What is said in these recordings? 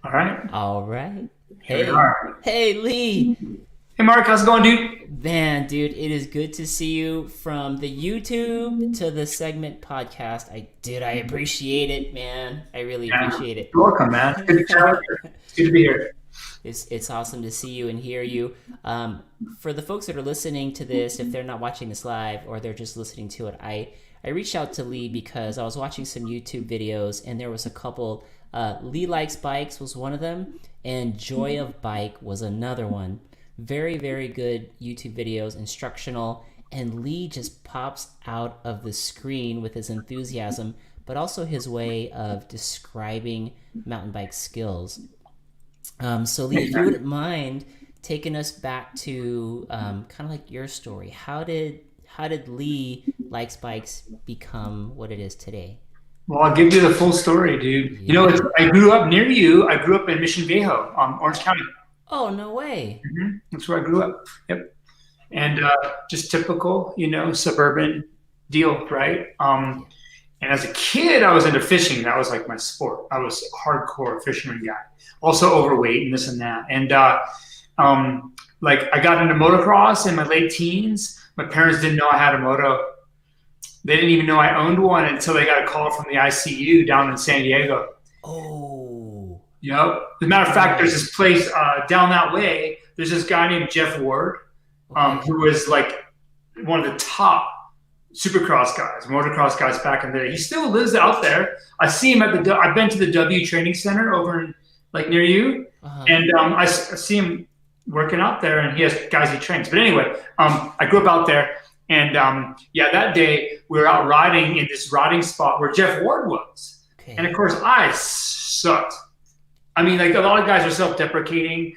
All right. All right. Here we Hey, are. hey, Lee. Hey, Mark, how's it going, dude? Man, dude, it is good to see you from the YouTube to the segment podcast. I appreciate it, man. I really Yeah, appreciate it. you're welcome, man. It's good to chat with you. It's good to be here. It's awesome to see you and hear you. For the folks that are listening to this, if they're not watching this live or they're just listening to it, I reached out to Lee because I was watching some YouTube videos and there was a couple. Lee Likes Bikes was one of them, and Joy of Bike was another one. Very, very good YouTube videos, instructional, and Lee just pops out of the screen with his enthusiasm, but also his way of describing mountain bike skills. So Lee, Hey, if you man. wouldn't mind taking us back to kind of like your story, how did Lee Likes Bikes become what it is today? Well, I'll give you the full story, dude. Yeah. I grew up near you. I grew up in Mission Viejo, Orange County. Oh, no way. That's where I grew up. Yep. And just typical, suburban deal, right? Yeah. And as a kid, I was into fishing. That was like my sport. I was a hardcore fisherman guy. Also overweight and this and that. And like I got into motocross in my late teens. My parents didn't know I had a moto. They didn't even know I owned one until they got a call from the ICU down in San Diego. Oh, As a matter of fact, there's oh, this place down that way. There's this guy named Jeff Ward, okay. who was like one of the top supercross guys, motocross guys back in the day. He still lives out there. I see him at the. I've been to the W Training Center over in like near you, Uh-huh. and I see him working out there, and he has guys he trains. But anyway, I grew up out there, and yeah, that day we were out riding in this riding spot where Jeff Ward was, and of Okay. course I sucked. I mean, like a lot of guys are self-deprecating.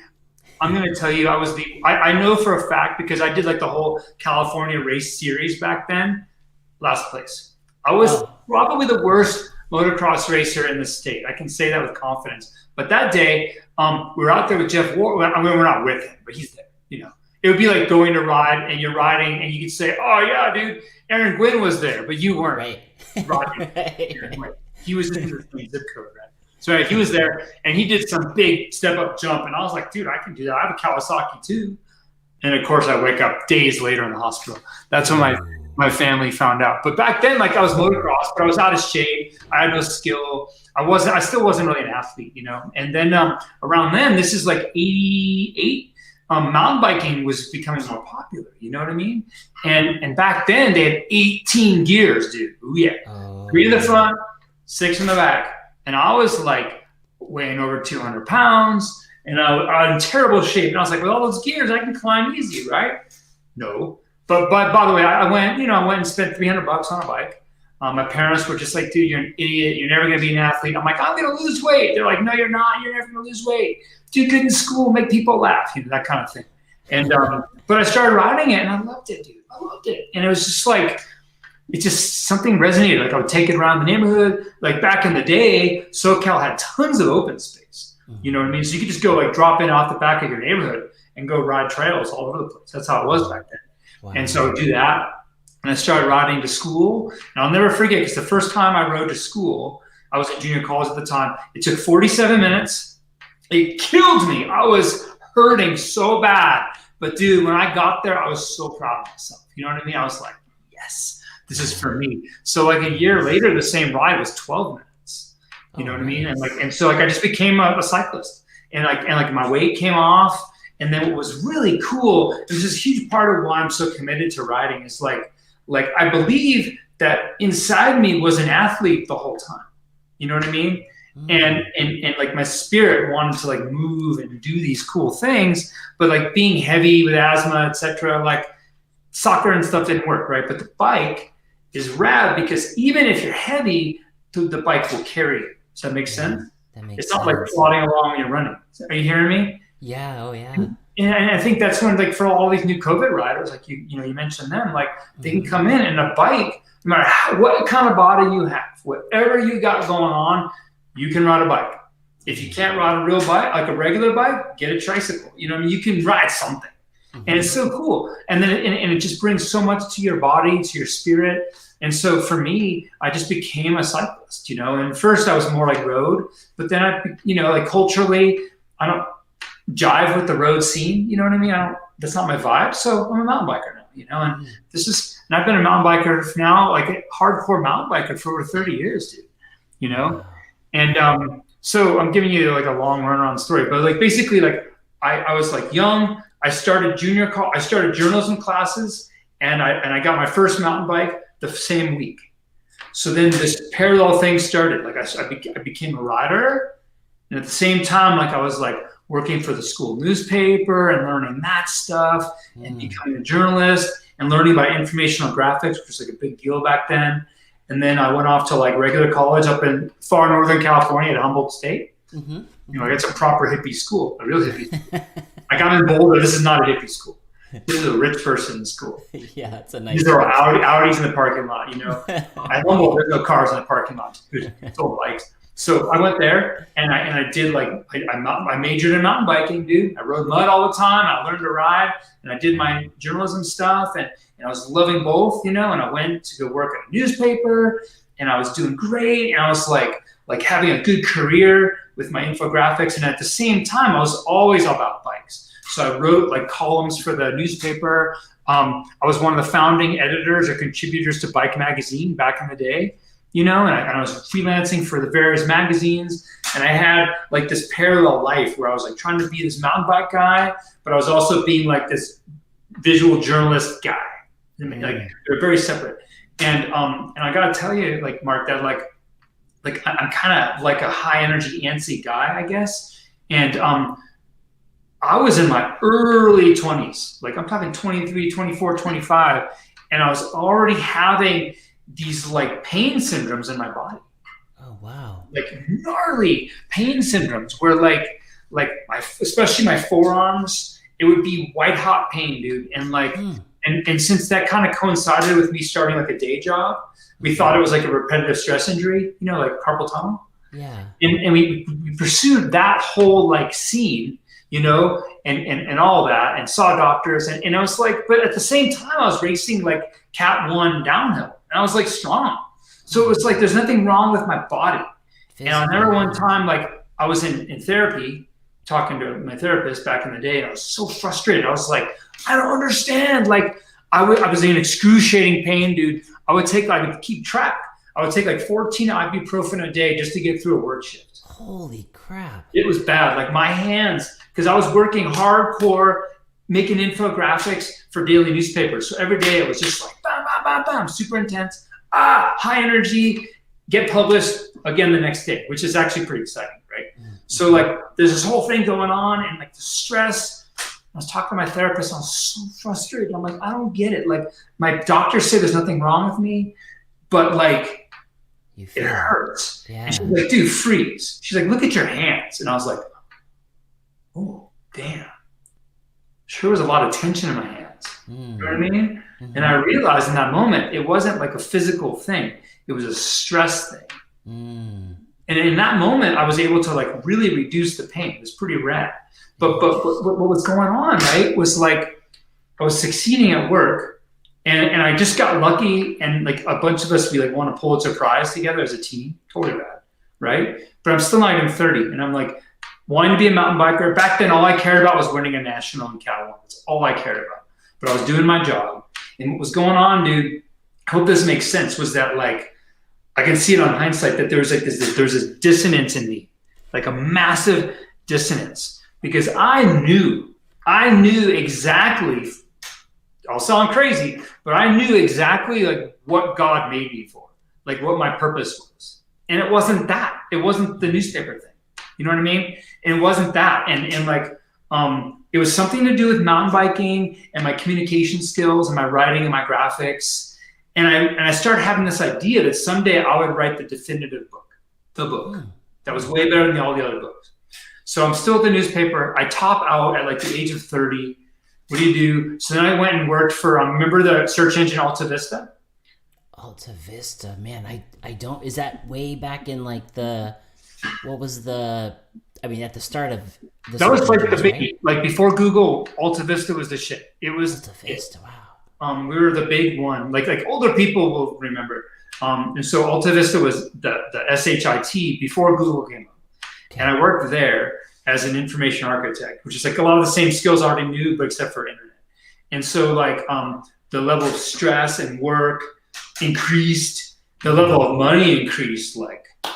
I'm going to tell you, I know for a fact because I did like the whole California race series back then, last place. I was Oh, probably the worst motocross racer in the state. I can say that with confidence. But that day, we were out there with Jeff Ward. I mean, we're not with him, but he's there. It would be like going to ride and you're riding and you could say, oh, yeah, dude, Aaron Gwynn was there, but you weren't right. riding. Right. He was in the same zip code, right? So he was there and he did some big step up jump. And I was like, dude, I can do that. I have a Kawasaki too. And of course, I wake up days later in the hospital. That's when Oh. my family found out. But back then, like I was motocross, but I was out of shape. I had no skill. I still wasn't really an athlete. And then around then, this is like 88. Mountain biking was becoming more popular. You know what I mean? And back then, they had 18 gears, dude. Ooh, yeah. 3 in the Oh. front, 6 in the back. And I was like weighing over 200 pounds and I was in terrible shape. And I was like, with all those gears, I can climb easy, right? No. But by the way, I went and spent $300 on a bike. My parents were just like, dude, you're an idiot. You're never going to be an athlete. I'm like, I'm going to lose weight. They're like, no, you're not. You're never going to lose weight. Do good in school, make people laugh, that kind of thing. And, but I started riding it and I loved it, dude. I loved it. And it was just like, it just something resonated. Like I would take it around the neighborhood. Like back in the day, SoCal had tons of open space. You know what I mean? So you could just go like drop in off the back of your neighborhood and go ride trails all over the place. That's how it was back then. And so I Wow. would do that. And I started riding to school. And I'll never forget because the first time I rode to school, I was in junior college at the time. It took 47 minutes. It killed me. I was hurting so bad. But dude, when I got there, I was so proud of myself. You know what I mean? I was like, yes, this is for me. So like a year later, the same ride was 12 minutes. You Oh, know what I mean? nice. And so I just became a cyclist. And my weight came off. And then what was really cool, and this is a huge part of why I'm so committed to riding, is like I believe that inside me was an athlete the whole time. You know what I mean? Mm. And like my spirit wanted to like move and do these cool things, but like being heavy with asthma, etc. Like soccer and stuff didn't work, right? But the bike is rad because even if you're heavy, the bike will carry you. Does that make Yeah, sense? that makes It's not like sense. plodding along when you're running. Are you hearing me? Yeah, oh yeah. And I think that's when, like, for all these new COVID riders, like you mentioned them, like they can Hmm. come in and a bike, no matter what kind of body you have, whatever you got going on, you can ride a bike. If you can't ride a real bike, like a regular bike, get a tricycle. You know what I mean? You can ride something. And it's so cool. And then and it just brings so much to your body, to your spirit. And so for me, I just became a cyclist, and first I was more like road, but then like culturally, I don't jive with the road scene. You know what I mean? That's not my vibe. So I'm a mountain biker now, and and I've been a mountain biker now, like a hardcore mountain biker for over 30 years, dude, And so I'm giving you like a long runaround story, but like basically like I was like young. I started I started journalism classes, and I got my first mountain bike the same week. So then this parallel thing started. Like I became a rider, and at the same time, like I was like working for the school newspaper and learning that stuff, and becoming a journalist and learning about informational graphics, which was like a big deal back then. And then I went off to like regular college up in far northern California at Humboldt State. I got some proper hippie school, a real hippie school. Like I'm in Boulder. This is not a hippie school. This is a rich person's school. Yeah, it's a nice. These are Audis in the parking lot. At Humboldt, there's no cars in the parking lot. It's all bikes. So I went there and I did like I majored in mountain biking, dude. I rode mud all the time. I learned to ride, and I did my journalism stuff, and I was loving both, and I went to go work at a newspaper, and I was doing great, and I was like having a good career with my infographics, and at the same time, I was always about bikes. So I wrote like columns for the newspaper. I was one of the founding editors or contributors to Bike Magazine back in the day, and I was freelancing for the various magazines, and I had like this parallel life where I was like trying to be this mountain bike guy, but I was also being like this visual journalist guy. Like they're very separate. And I gotta tell you, like Mark, that like I'm kind of like a high energy, antsy guy, I guess. And I was in my early 20s, like I'm talking 23, 24, 25, and I was already having these like pain syndromes in my body. Oh wow! Like gnarly pain syndromes where like especially my forearms, it would be white hot pain, dude. And like and since that kind of coincided with me starting like a day job, we thought it was like a repetitive stress injury, like carpal tunnel. Yeah. And we pursued that whole like scene, and all that, and saw doctors, and I was like, but at the same time I was racing like Cat 1 downhill, and I was like strong. So it was like there's nothing wrong with my body. And I remember one time like I was in therapy talking to my therapist back in the day, and I was so frustrated. I was like, I don't understand. Like I was in excruciating pain, dude. I would keep track. I would take like 14 ibuprofen a day just to get through a work shift. Holy crap. It was bad. Like my hands, because I was working hardcore, making infographics for daily newspapers. So every day it was just like, bam, bam, bam, bam, super intense. High energy, get published again the next day, which is actually pretty exciting, right? So like there's this whole thing going on, and like the stress. I was talking to my therapist. I was so frustrated. I'm like, I don't get it. Like my doctor said there's nothing wrong with me, but like it hurts. Yeah. And she's like, dude, freeze. She's like, look at your hands. And I was like, oh, damn. Sure was a lot of tension in my hands. You know what I mean? Mm-hmm. And I realized in that moment, it wasn't like a physical thing. It was a stress thing. And in that moment, I was able to like really reduce the pain. It was pretty rad. But what was going on, right, was like I was succeeding at work, and I just got lucky, and like a bunch of us, we like won a Pulitzer Prize together as a team. Totally rad, right? But I'm still not even 30, and I'm like wanting to be a mountain biker. Back then, all I cared about was winning a national in Cat 1. That's all I cared about. But I was doing my job, and what was going on, dude, I hope this makes sense, was that like I can see it on hindsight that there's this dissonance in me, like a massive dissonance. Because I knew exactly, I'll sound crazy, but I knew exactly like what God made me for, like what my purpose was. And it wasn't that. It wasn't the newspaper thing. You know what I mean? And it wasn't that. And like, it was something to do with mountain biking and my communication skills and my writing and my graphics. And I started having this idea that someday I would write the definitive book, the book that was way better than all the other books. So I'm still at the newspaper. I top out at like the age of 30. What do you do? So then I went and worked for, remember the search engine Alta Vista? Alta Vista, man, I don't, is that way back in like at the start of The That was search like the engines, big, right? like before Google, Alta Vista was the shit. It was, Alta Vista, wow. we were the big one. Like older people will remember. And so Alta Vista was the SHIT before Google came up. Okay. And I worked there as an information architect, which is like a lot of the same skills I already knew, but except for internet. And so like the level of stress and work increased, the level of money increased like a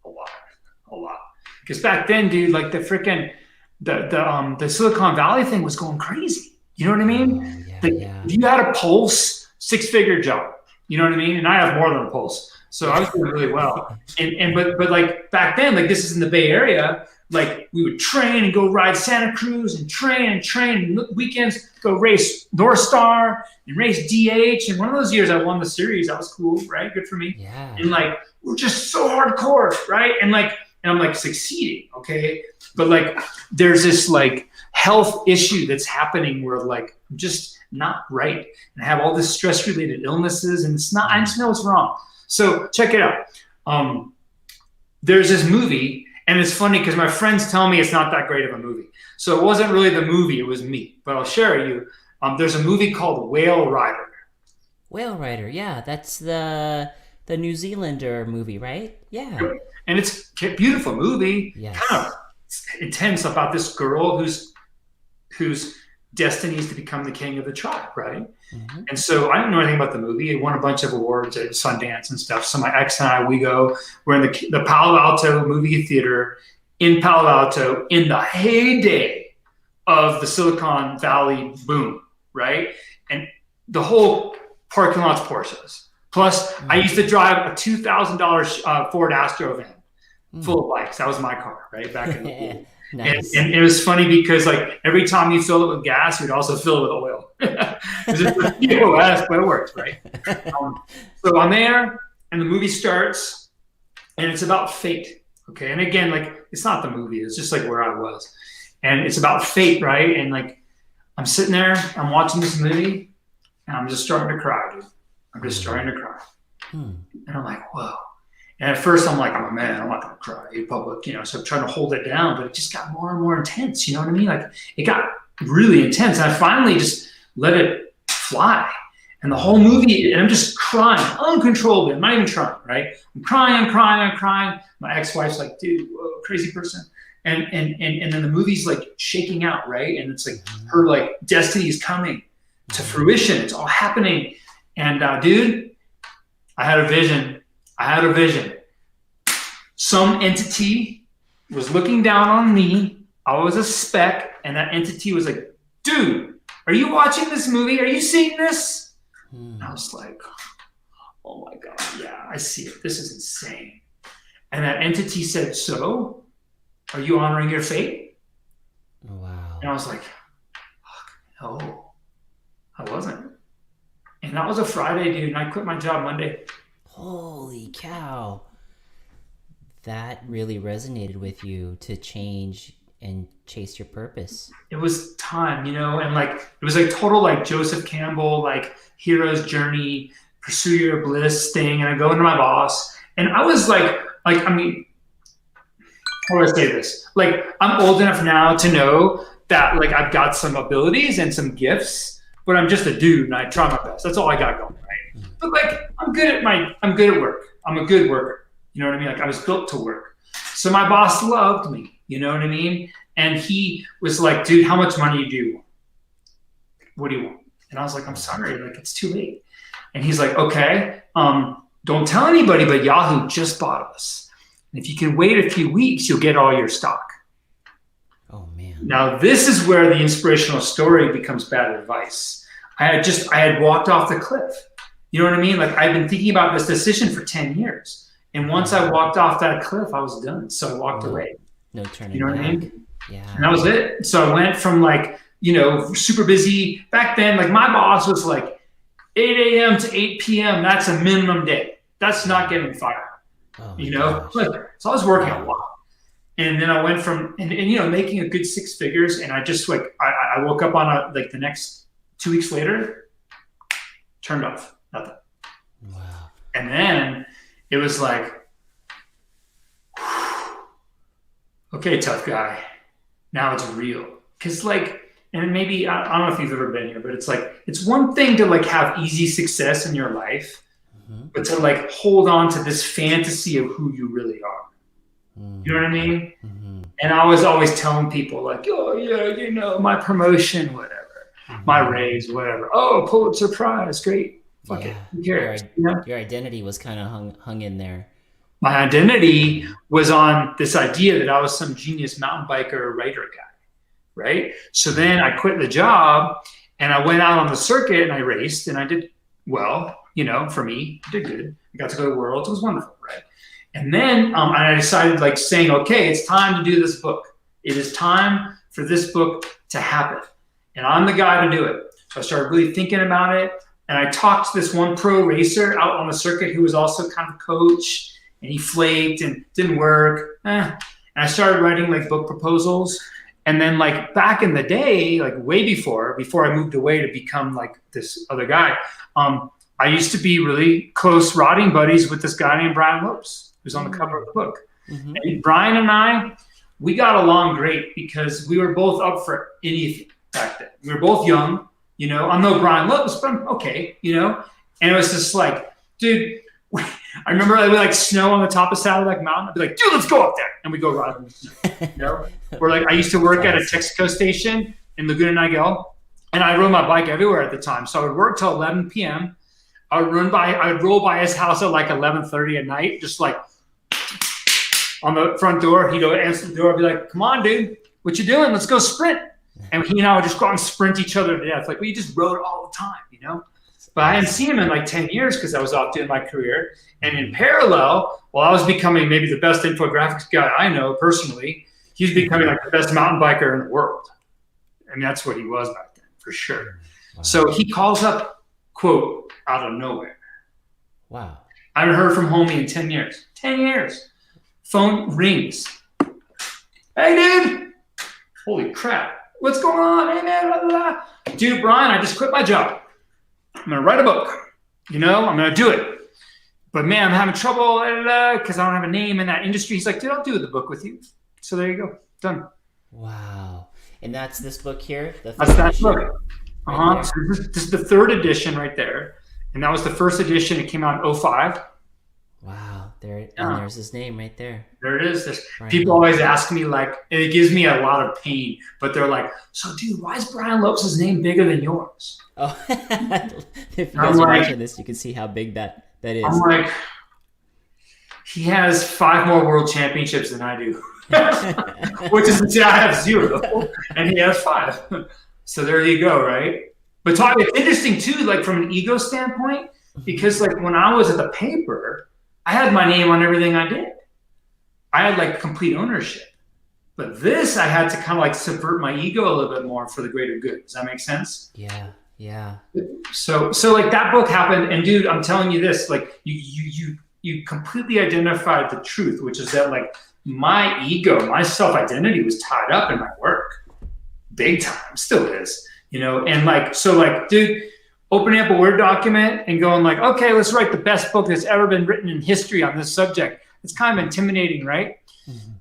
lot. Because back then, dude, like the freaking the Silicon Valley thing was going crazy. You know what I mean? Yeah. If you had a pulse, 6-figure job. You know what I mean? And I have more than a pulse, so I was doing really well. But like back then, like this is in the Bay Area. Like we would train and go ride Santa Cruz and train and weekends go race North Star and race DH. And one of those years I won the series. That was cool, right? Good for me. Yeah. And like we're just so hardcore, right? And I'm like succeeding, okay? But like there's this like health issue that's happening where like I'm just not right and I have all this stress related illnesses and it's not, I just know it's wrong. So check it out. There's this movie and it's funny because my friends tell me it's not that great of a movie. So it wasn't really the movie, it was me, but I'll share you. There's a movie called Whale Rider. Whale Rider, yeah, that's the New Zealander movie, right? Yeah. And it's a beautiful movie, Yes. kind of intense about this girl whose destiny is to become the king of the tribe, right? Mm-hmm. And so I didn't know anything about the movie. It won a bunch of awards at Sundance and stuff. So my ex and I, we're in the Palo Alto movie theater in Palo Alto in the heyday of the Silicon Valley boom, right? And the whole parking lot's Porsches. Plus, I used to drive a $2,000 Ford Astro van full of bikes. That was my car, right? Back in the day. Nice. And it was funny because like every time you fill it with gas, you'd also fill it with oil. It's just a POS, but it works, right? So I'm there and the movie starts and it's about fate. Okay. And again, like it's not the movie, it's just like where I was. And it's about fate, right? And like I'm sitting there, I'm watching this movie and I'm just starting to cry, dude. I'm just starting to cry. And I'm like, whoa. And at first I'm like, I'm a man, I'm not gonna cry in public, you know, so I'm trying to hold it down, but it just got more and more intense, you know what I mean? Like it got really intense. And I finally just let it fly. And the whole movie, and I'm just crying uncontrollably. I'm not even trying, right? I'm crying. My ex-wife's like, dude, whoa, crazy person. And then the movie's like shaking out, right? And it's like her like destiny is coming to fruition. It's all happening. And dude, I had a vision. Some entity was looking down on me. I was a speck, and that entity was like, dude, are you watching this movie? Are you seeing this? And I was like, oh my God, yeah, I see it. This is insane. And that entity said, so, are you honoring your fate? Wow. And I was like, no, I wasn't. And that was a Friday, dude, and I quit my job Monday. Holy cow. That really resonated with you to change and chase your purpose. It was time, you know, and like it was like total like Joseph Campbell, like hero's journey, pursue your bliss thing. And I go into my boss, and I was like, I mean, how do I say this? Like I'm old enough now to know that like I've got some abilities and some gifts, but I'm just a dude and I try my best. That's all I got going, right? But like I'm good at work. I'm a good worker. You know what I mean? Like I was built to work. So my boss loved me, you know what I mean? And he was like, dude, how much money do you want? What do you want? And I was like, I'm sorry, like it's too late. And he's like, okay, don't tell anybody, but Yahoo just bought us. And if you can wait a few weeks, you'll get all your stock. Oh man. Now this is where the inspirational story becomes bad advice. I had walked off the cliff. You know what I mean? Like I've been thinking about this decision for 10 years. And once I walked off that cliff, I was done. So I walked away. No turning back. You know what I mean? Yeah. And that was it. So I went from like, you know, super busy. Back then, like my boss was like 8 a.m. to 8 p.m. That's a minimum day. That's not getting fired. Oh you know? gosh. So I was working a lot. And then I went from, and you know, making a good 6 figures. And I just like, I woke up on like the next 2 weeks later, turned off, nothing. Wow. And then it was like, okay, tough guy, now it's real. Because like, and maybe, I don't know if you've ever been here, but it's like, it's one thing to like have easy success in your life, but to like hold on to this fantasy of who you really are. You know what I mean? And I was always telling people like, oh yeah, you know, my promotion, whatever, my raise, whatever. Oh, Pulitzer Prize, great. Fuck it. Who cares? Your identity was kind of hung in there. My identity was on this idea that I was some genius mountain biker writer guy, right? So then I quit the job and I went out on the circuit and I raced and I did well, you know, for me, I did good. I got to go to Worlds. It was wonderful, right? And then I decided like saying, okay, it's time to do this book. It is time for this book to happen. And I'm the guy to do it. So I started really thinking about it. And I talked to this one pro racer out on the circuit who was also kind of a coach, and he flaked and didn't work. And I started writing like book proposals. And then like back in the day, like way before I moved away to become like this other guy, I used to be really close riding buddies with this guy named Brian Lopes, who's on the cover of the book. And Brian and I, we got along great because we were both up for anything back then. We were both young, you know. I'm no Brian Lopes, but I'm okay, you know. And it was just like, dude, I remember it would like snow on the top of Saddleback Mountain. I'd be like, dude, let's go up there. And we go ride in the snow, you know. Or like I used to work at a Texaco station in Laguna Niguel, and I rode my bike everywhere at the time. So I would work till 11 p.m. I would roll by his house at like 11:30 at night, just like on the front door. He'd answer the door. I'd be like, come on, dude, what you doing? Let's go sprint. And he and I would just go out and sprint each other to death. Like, we just rode all the time, you know? But I hadn't seen him in like 10 years because I was off doing my career. And in parallel, while I was becoming maybe the best infographics guy I know personally, he's becoming like the best mountain biker in the world. I mean, that's what he was back then, for sure. Wow. So he calls up, quote, out of nowhere. Wow. I haven't heard from homie in 10 years. 10 years. Phone rings. Hey, dude. Holy crap. What's going on? Hey, man. Blah, blah, blah. Dude, Brian, I just quit my job. I'm going to write a book. You know, I'm going to do it. But, man, I'm having trouble because I don't have a name in that industry. He's like, dude, I'll do the book with you. So there you go. Done. Wow. And that's this book here? That's that book. Right, so this is the third edition right there. And that was the first edition. It came out in 2005. Wow. And there's his name right there. There it is. People always ask me, like, and it gives me a lot of pain, but they're like, so, dude, why is Brian Lopes' name bigger than yours? Oh, if you guys are watching this, you can see how big that is. I'm like, he has 5 more world championships than I do, which is I have 0, and he has 5. So there you go, right? But it's interesting too, like from an ego standpoint, because like when I was at the paper, I had my name on everything I did. I had like complete ownership. But this, I had to kind of like subvert my ego a little bit more for the greater good. Does that make sense? Yeah. So like that book happened, and dude, I'm telling you this, like you completely identified the truth, which is that like my ego, my self-identity was tied up in my work. Big time, still is, you know. And like, so like, dude, opening up a Word document and going like, okay, let's write the best book that's ever been written in history on this subject. It's kind of intimidating, right?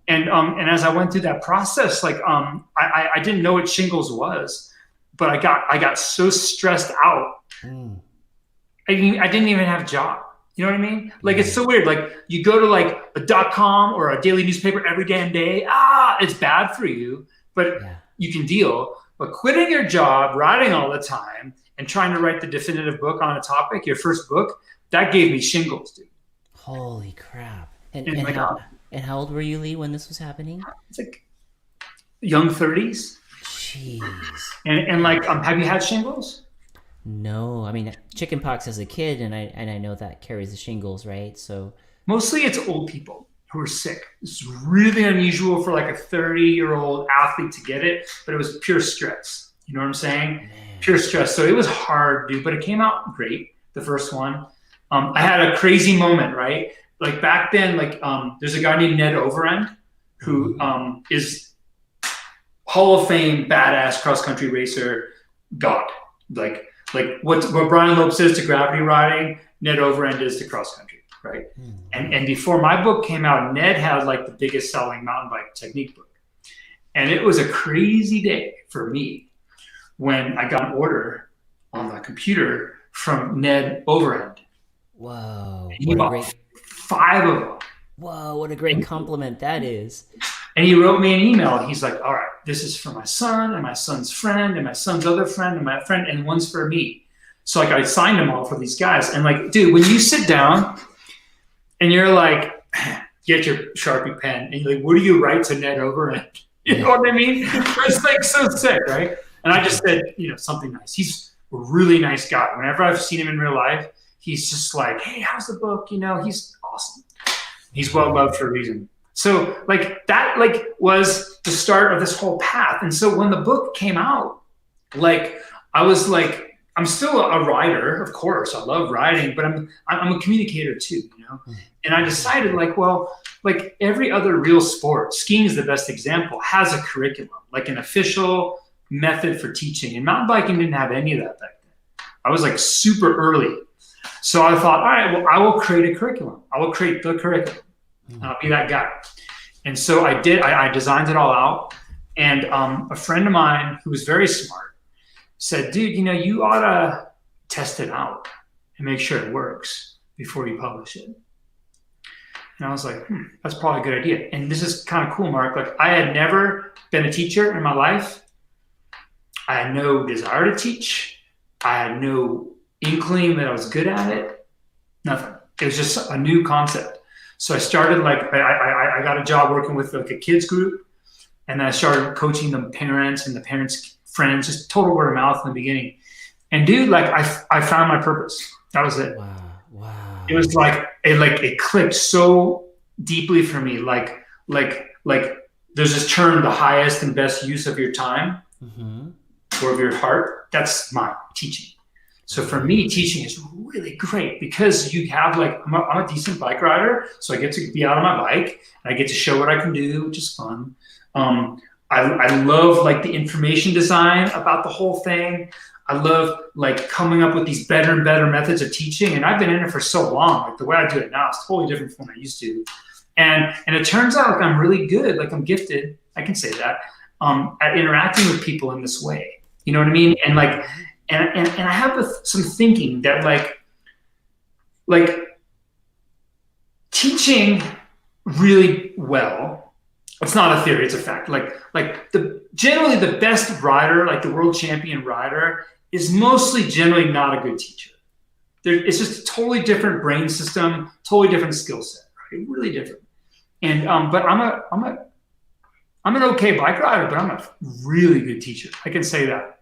And as I went through that process, like I didn't know what shingles was, but I got so stressed out. I didn't even have a job. You know what I mean? Like, it's so weird. Like, you go to like a .com or a daily newspaper every damn day. It's bad for you, but you can deal. But quitting your job, writing all the time, and trying to write the definitive book on a topic, your first book, that gave me shingles, dude. Holy crap. And how old were you, Lee, when this was happening? It's like young 30s. Jeez. And like, have you had shingles? No, I mean, chickenpox as a kid, and I know that carries the shingles, right? So mostly it's old people who are sick. It's really unusual for like a 30-year-old athlete to get it, but it was pure stress. You know what I'm saying? Man. Pure stress. So it was hard, dude, but it came out great, the first one. I had a crazy moment, right? Like back then, like there's a guy named Ned Overend who is Hall of Fame badass cross-country racer god. Like what Brian Lopes is to gravity riding, Ned Overend is to cross-country. Right. And before my book came out, Ned had like the biggest selling mountain bike technique book. And it was a crazy day for me when I got an order on the computer from Ned Overend. Whoa. And he bought 5 of them. Whoa, what a great compliment that is. And he wrote me an email. He's like, all right, this is for my son and my son's friend and my son's other friend and my friend, and one's for me. So like I signed them all for these guys. And like, dude, when you sit down and you're like, get your Sharpie pen and you're like, what do you write to Ned Overend? You know what I mean? It's like so sick, right? And I just said, something nice. He's a really nice guy. Whenever I've seen him in real life, he's just like, hey, how's the book? He's awesome. He's well loved for a reason. So like that was the start of this whole path. And so when the book came out, like I was like, I'm still a writer, of course. I love writing, but I'm a communicator too, And I decided like every other real sport, skiing is the best example, has a curriculum, like an official method for teaching. And mountain biking didn't have any of that back then. I was like super early. So I thought, all right, well, I will create a curriculum. I will create the curriculum. I'll be that guy. And so I did. I designed it all out. And a friend of mine who was very smart said, dude, you ought to test it out and make sure it works before you publish it. And I was like, that's probably a good idea. And this is kind of cool, Mark. Like I had never been a teacher in my life. I had no desire to teach. I had no inkling that I was good at it. Nothing. It was just a new concept. So I started I got a job working with like a kids group, and then I started coaching the parents and the parents' friends, just total word of mouth in the beginning. And dude, like I found my purpose. That was it. Wow. It was like it clicked so deeply for me. Like there's this term, the highest and best use of your time or of your heart. That's my teaching. So for me, teaching is really great because you have I'm a decent bike rider, so I get to be out on my bike and I get to show what I can do, which is fun. I love like the information design about the whole thing. I love like coming up with these better and better methods of teaching, and I've been in it for so long. Like the way I do it now is totally different from what I used to. And it turns out like I'm really good, like I'm gifted, I can say that, at interacting with people in this way. You know what I mean? And like. And I have some thinking that like teaching really well, it's not a theory, it's a fact. Generally the best rider, like the world champion rider, is mostly generally not a good teacher. It's just a totally different brain system, totally different skill set, right? Really different. And but I'm an okay bike rider, but I'm a really good teacher. I can say that.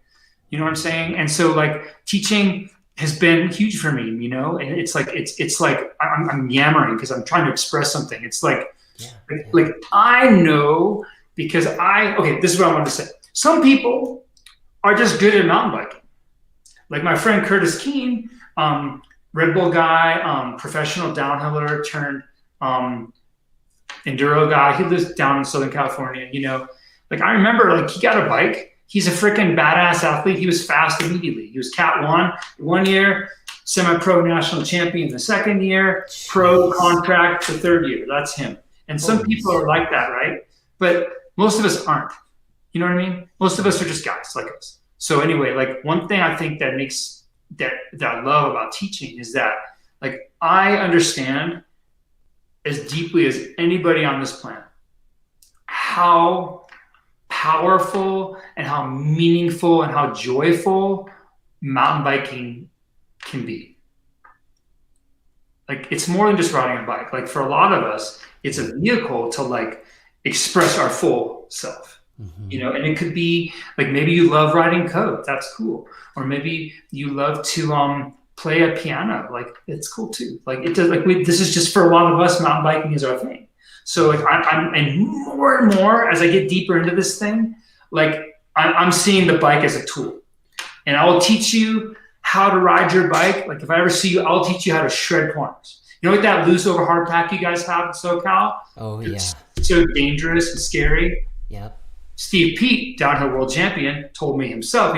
You know what I'm saying? And so like teaching has been huge for me, and it's like I'm yammering because I'm trying to express something. It's like I know because this is what I wanted to say. Some people are just good at mountain biking. Like my friend Curtis Keene, Red Bull guy, professional downhiller turned enduro guy. He lives down in Southern California, Like I remember like he got a bike. He's a freaking badass athlete. He was fast immediately. He was Cat 1 year, semi-pro national champion the second year, pro contract the third year. That's him. And some people are like that, right? But most of us aren't. You know what I mean? Most of us are just guys like us. So anyway, like one thing I think that makes that I love about teaching is that like I understand as deeply as anybody on this planet how powerful and how meaningful and how joyful mountain biking can be. Like it's more than just riding a bike. Like for a lot of us, it's a vehicle to like express our full self. And it could be like maybe you love writing code, that's cool. Or maybe you love to play a piano, like it's cool too. Like it does. Like this is just for a lot of us, mountain biking is our thing. So like I'm and more as I get deeper into this thing, like I'm seeing the bike as a tool, and I will teach you how to ride your bike. Like if I ever see you, I'll teach you how to shred corners. Like that loose over hard pack you guys have in SoCal? Oh yeah. It's so dangerous and scary. Yep. Steve Peat, downhill world champion, told me himself.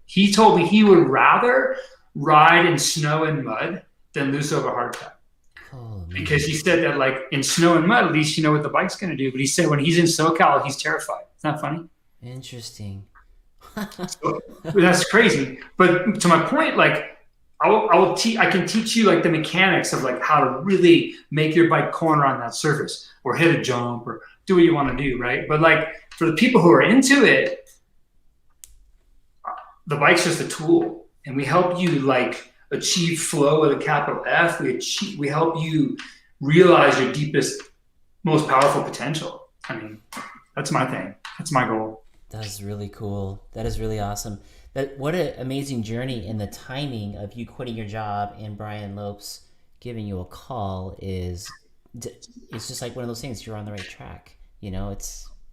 He told me he would rather ride in snow and mud than loose over hard pack. Because he said that like in snow and mud, at least you know what the bike's going to do. But he said when he's in SoCal, he's terrified. Isn't that funny? Interesting. So, that's crazy. But to my point, like I can teach you like the mechanics of like how to really make your bike corner on that surface or hit a jump or do what you want to do, right? But like for the people who are into it, the bike's just a tool, and we help you like achieve flow with a capital F. We help you realize your deepest, most powerful potential. I mean, that's my thing. That's my goal. That's really cool. That is really awesome. What an amazing journey, and the timing of you quitting your job and Brian Lopes giving you a call it's just like one of those things. You're on the right track. You know,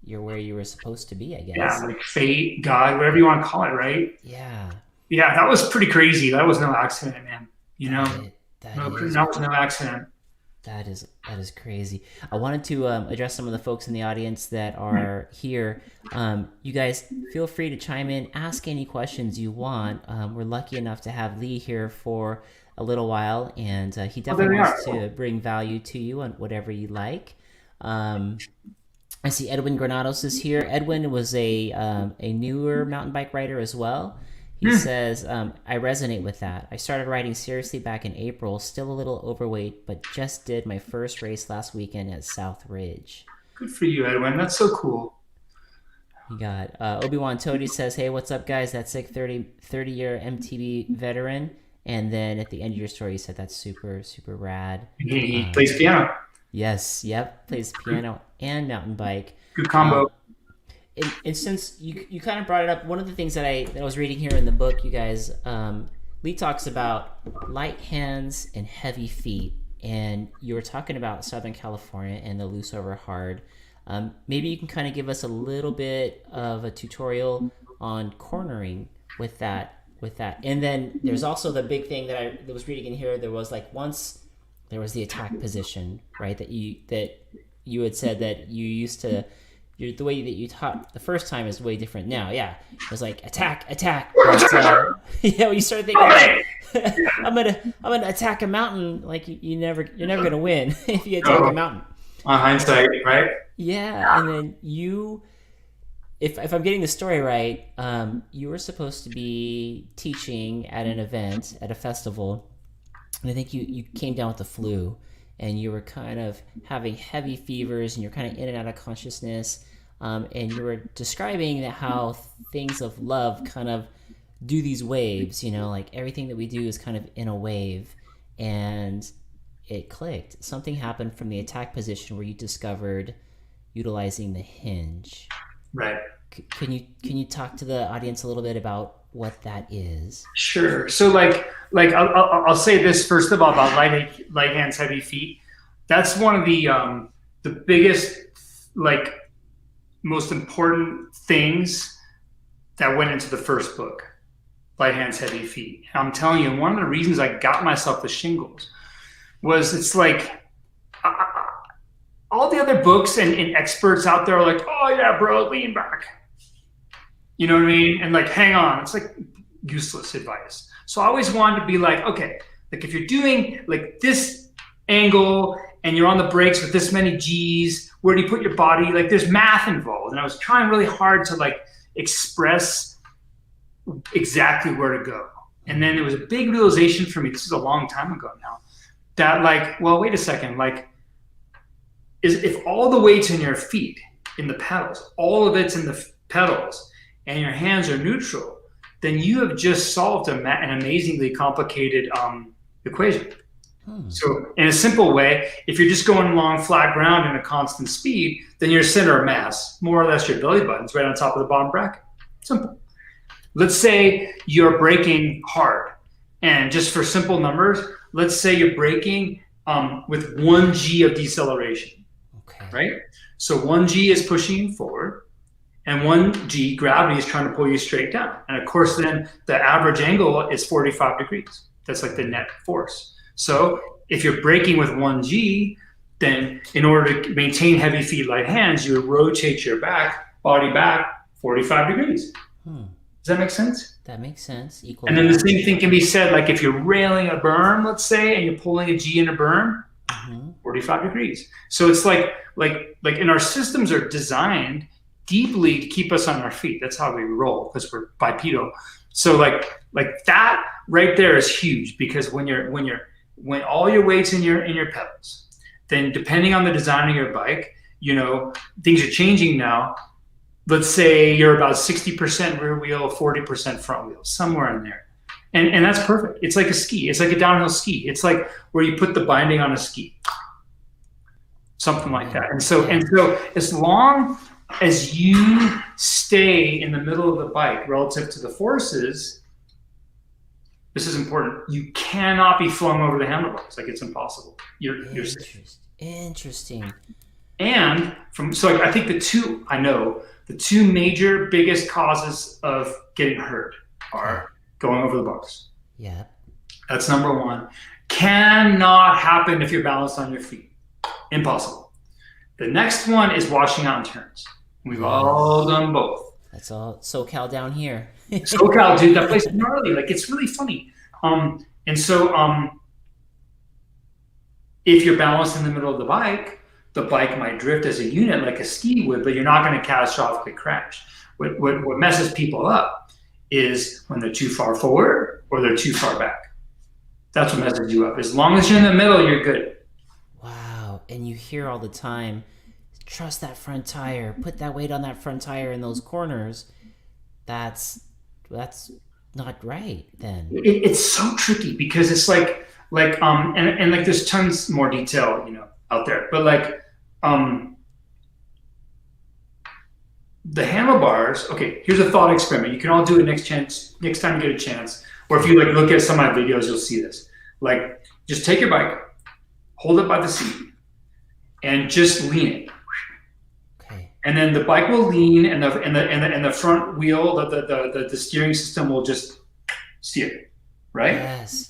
you're where you were supposed to be, I guess. Yeah, like fate, God, whatever you want to call it, right? Yeah. Yeah, that was pretty crazy. That was no accident, man. You know, that was no accident. That is crazy. I wanted to address some of the folks in the audience that are here. You guys feel free to chime in, ask any questions you want. We're lucky enough to have Lee here for a little while, and he definitely wants to bring value to you on whatever you like. I see Edwin Granados is here. Edwin was a newer mountain bike rider as well. He says, I resonate with that. I started riding seriously back in April, still a little overweight, but just did my first race last weekend at South Ridge. Good for you, Edwin. That's so cool. You got Obi-Wan Toady says, hey, what's up, guys? That sick 30-year MTB veteran. And then at the end of your story, you said that's super, super rad. He plays piano. Yes, yep. Plays piano and mountain bike. Good combo. And since you kind of brought it up, one of the things that I was reading here in the book, you guys, Lee talks about light hands and heavy feet, and you were talking about Southern California and the loose over hard. Maybe you can kind of give us a little bit of a tutorial on cornering with that. And then there's also the big thing that I was reading in here. There was like once there was the attack position, right? That you had said that you used to. The way that you taught the first time is way different now. Yeah, it was like attack. But, yeah, when you start thinking, I'm gonna attack a mountain, like you're never gonna win if you attack a mountain. On hindsight, right? Yeah, and then if I'm getting the story right, you were supposed to be teaching at an event at a festival, and I think you came down with the flu. And you were kind of having heavy fevers, and you're kind of in and out of consciousness. And you were describing how things of love kind of do these waves, you know, like everything that we do is kind of in a wave. And it clicked. Something happened from the attack position where you discovered utilizing the hinge. Right. Can you talk to the audience a little bit about what that is? Sure. So like I'll say this first of all about light hands, heavy feet. That's one of the biggest, like, most important things that went into the first book, Light Hands, Heavy Feet. And I'm telling you, one of the reasons I got myself the shingles was it's like all the other books and experts out there are like, oh yeah, bro, lean back. You know what I mean? And like, hang on. It's like useless advice. So I always wanted to be like, okay, like if you're doing like this angle and you're on the brakes with this many G's, where do you put your body? Like there's math involved. And I was trying really hard to like express exactly where to go. And then it was a big realization for me, this is a long time ago now, that like, well, wait a second, like if all the weight's in your feet, in the pedals, all of it's in the pedals, and your hands are neutral, then you have just solved an amazingly complicated equation. So in a simple way, if you're just going along flat ground in a constant speed, then your center of mass, more or less your belly button's right on top of the bottom bracket. Simple. Let's say you're braking hard. And just for simple numbers, let's say you're braking with 1 G of deceleration. Okay. Right? So 1 G is pushing you forward. And 1 G, gravity, is trying to pull you straight down. And of course, then the average angle is 45 degrees. That's like the net force. So if you're braking with 1 G, then in order to maintain heavy feet, light hands, you would rotate your body back 45 degrees. Does that make sense? That makes sense. And then the same thing can be said, like if you're railing a berm, let's say, and you're pulling a G in a berm, 45 degrees. So it's like in our systems are designed deeply to keep us on our feet. That's how we roll because we're bipedal. So like that right there is huge, because when all your weight's in your pedals, then depending on the design of your bike, things are changing now. Let's say you're about 60% rear wheel, 40% front wheel, somewhere in there. And that's perfect. It's like a ski. It's like a downhill ski. It's like where you put the binding on a ski. Something like that. And so as long as you stay in the middle of the bike relative to the forces, this is important. You cannot be flung over the handlebars. Like, it's impossible. You're safe. Interesting. And I think the two major biggest causes of getting hurt are going over the bars. Yeah. That's number one. Cannot happen if you're balanced on your feet. Impossible. The next one is washing out in turns. We've all done both. That's all SoCal down here. SoCal, dude, that place is gnarly. Like, it's really funny. If you're balanced in the middle of the bike might drift as a unit like a ski would, but you're not going to catastrophically crash. What messes people up is when they're too far forward or they're too far back. That's what messes you up. As long as you're in the middle, you're good. Wow. And you hear all the time, trust that front tire, put that weight on that front tire in those corners. That's not right then. It's so tricky because it's like there's tons more detail, out there, but the handlebars. Okay, here's a thought experiment. You can all do it next time you get a chance, or if you look at some of my videos, you'll see this. Just take your bike, hold it by the seat, and just lean it. Okay. And then the bike will lean, and the front wheel, the steering system will just steer, right?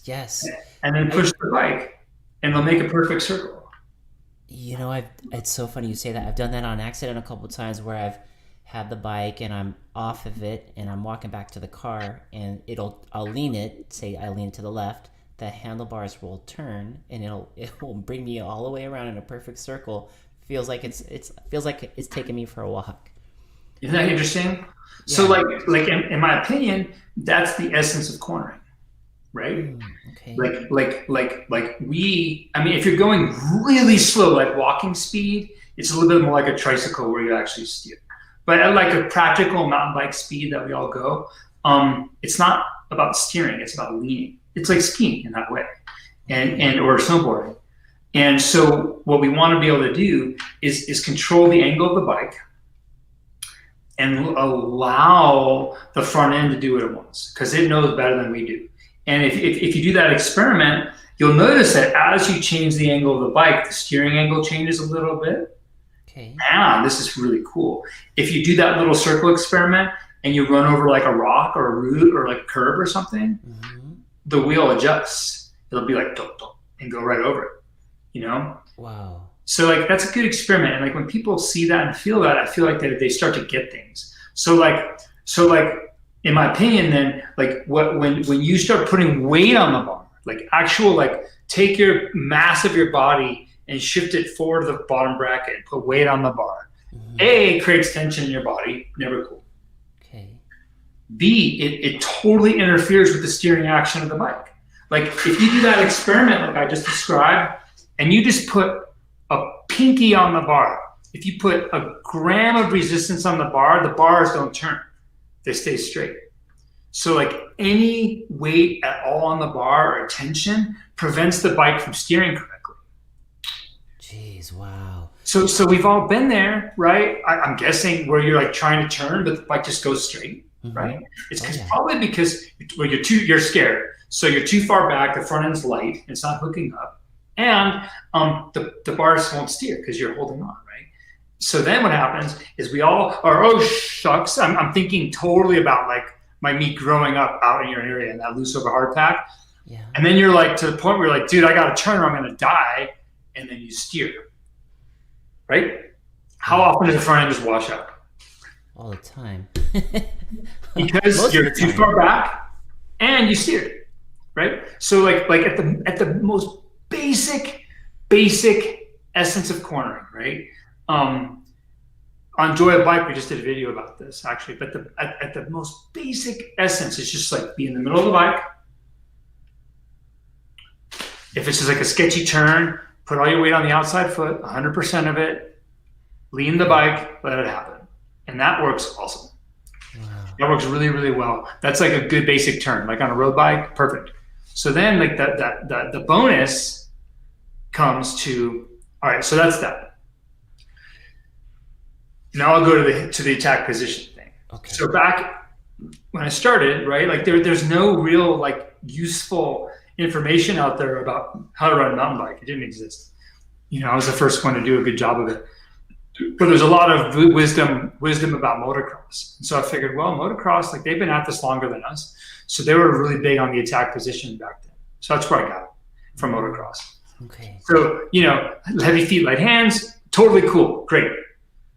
Yes. And then push the bike, and they'll make a perfect circle. It's so funny you say that. I've done that on accident a couple of times where I've had the bike and I'm off of it and I'm walking back to the car, and I'll lean it, say I lean it to the left, the handlebars will turn and it will bring me all the way around in a perfect circle. Feels like it's taking me for a walk. Isn't that interesting? Yeah. So in my opinion, that's the essence of cornering, right? Okay. If you're going really slow, like walking speed, it's a little bit more like a tricycle where you actually steer. But at a practical mountain bike speed that we all go, it's not about steering, it's about leaning. It's like skiing in that way, or snowboarding. And so what we want to be able to do is control the angle of the bike and allow the front end to do it at once, because it knows better than we do. And if you do that experiment, you'll notice that as you change the angle of the bike, the steering angle changes a little bit. Okay. This is really cool. If you do that little circle experiment and you run over like a rock or a root or like a curb or something, the wheel adjusts. It'll be like dunk, dunk, and go right over it. Wow. So that's a good experiment. And when people see that and feel that, I feel like they start to get things. So in my opinion, then when you start putting weight on the bar, take your mass of your body and shift it forward to the bottom bracket and put weight on the bar. A, creates tension in your body, never cool. Okay. B, it totally interferes with the steering action of the bike. If you do that experiment like I just described, and you just put a pinky on the bar, if you put a gram of resistance on the bars don't turn. They stay straight. So any weight at all on the bar or tension prevents the bike from steering correctly. Jeez, wow. So we've all been there, right? I'm guessing where you're trying to turn, but the bike just goes straight, right? It's probably because you're scared. So you're too far back, the front end's light, it's not hooking up, and the bars won't steer because you're holding on, right? So then what happens is we all are, oh shucks, I'm thinking totally about my meat growing up out in your area in that loose over hard pack. Yeah. And then you're to the point where you're dude, I got to turn or I'm going to die. And then you steer, right? How often does the front end just wash out? All the time. Because you're too far back and you steer, right? So at the most basic essence of cornering, right? on Joy a Bike, we just did a video about this actually, but at the most basic essence, it's just like be in the middle of the bike. If it's just like a sketchy turn, put all your weight on the outside foot, 100% of it, lean the bike, let it happen. And that works awesome. Wow. That works really, really well. That's like a good basic turn, like on a road bike, perfect. So then like the bonus comes to, all right, so that's that. Now I'll go to the attack position thing. Okay. So back when I started, right, like there's no real like useful information out there about how to ride a mountain bike. It didn't exist. You know, I was the first one to do a good job of it. But there's a lot of wisdom about motocross. And so I figured, well, motocross, like they've been at this longer than us. So they were really big on the attack position back then. So that's where I got it, from motocross. Okay. So, you know, heavy feet, light hands, totally cool. Great.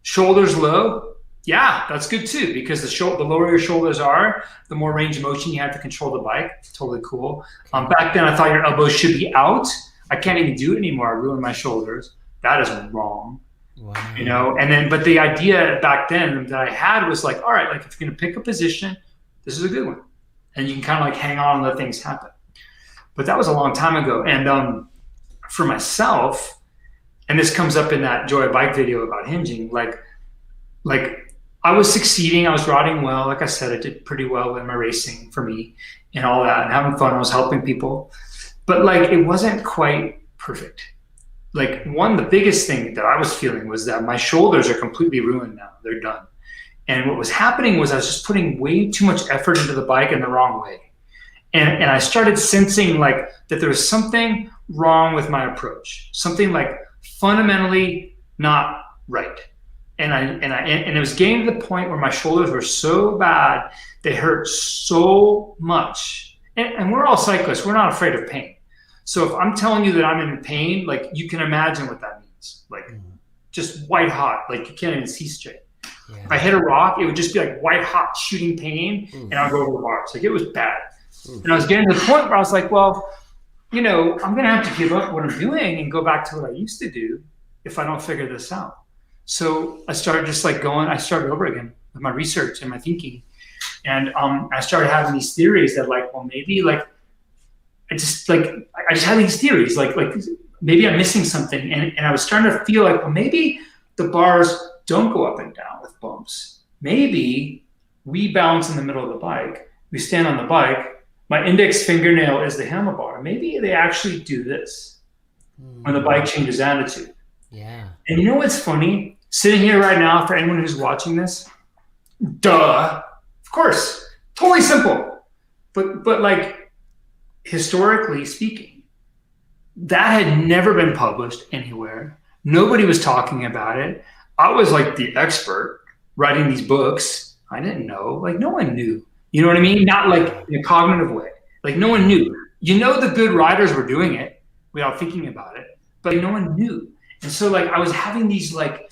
Shoulders low. Yeah, that's good too, because the lower your shoulders are, the more range of motion you have to control the bike. Totally cool. Back then I thought your elbows should be out. I can't even do it anymore. I ruined my shoulders. That is wrong. Wow. You know, and then, but the idea back then that I had was like, all right, like if you're going to pick a position, this is a good one. And you can kind of like hang on and let things happen. But that was a long time ago. And for myself, and this comes up in that Joy a Bike video about hinging, like I was succeeding. I was riding well. Like I said, I did pretty well in my racing for me and all that, and having fun. I was helping people, but like, it wasn't quite perfect. Like the biggest thing that I was feeling was that my shoulders are completely ruined now. They're done. And what was happening was I was just putting way too much effort into the bike in the wrong way. And I started sensing like that there was something wrong with my approach, something like fundamentally not right. And it was getting to the point where my shoulders were so bad, they hurt so much. And we're all cyclists. We're not afraid of pain. So if I'm telling you that I'm in pain, like you can imagine what that means. Like just white hot, like you can't even see straight. Yeah. If I hit a rock, it would just be like white hot shooting pain, and I'll go over the bars. Like it was bad. And I was getting to the point where I was like, well, you know, I'm going to have to give up what I'm doing and go back to what I used to do if I don't figure this out. So I started just like I started over again with my research and my thinking. And I started having these theories that like, well, maybe like, I just had these theories, like maybe I'm missing something. And I was starting to feel like, well, maybe the bars don't go up and down with bumps. Maybe we balance in the middle of the bike. We stand on the bike. My index fingernail is the handlebar. Maybe they actually do this when the bike changes attitude. Yeah. And you know what's funny? Sitting here right now, for anyone who's watching this, duh, of course, totally simple. But like historically speaking, that had never been published anywhere. Nobody was talking about it. I was like the expert writing these books. I didn't know. Like no one knew. You know what I mean? Not like in a cognitive way. Like no one knew. You know, the good writers were doing it without thinking about it, but no one knew. And so like I was having these like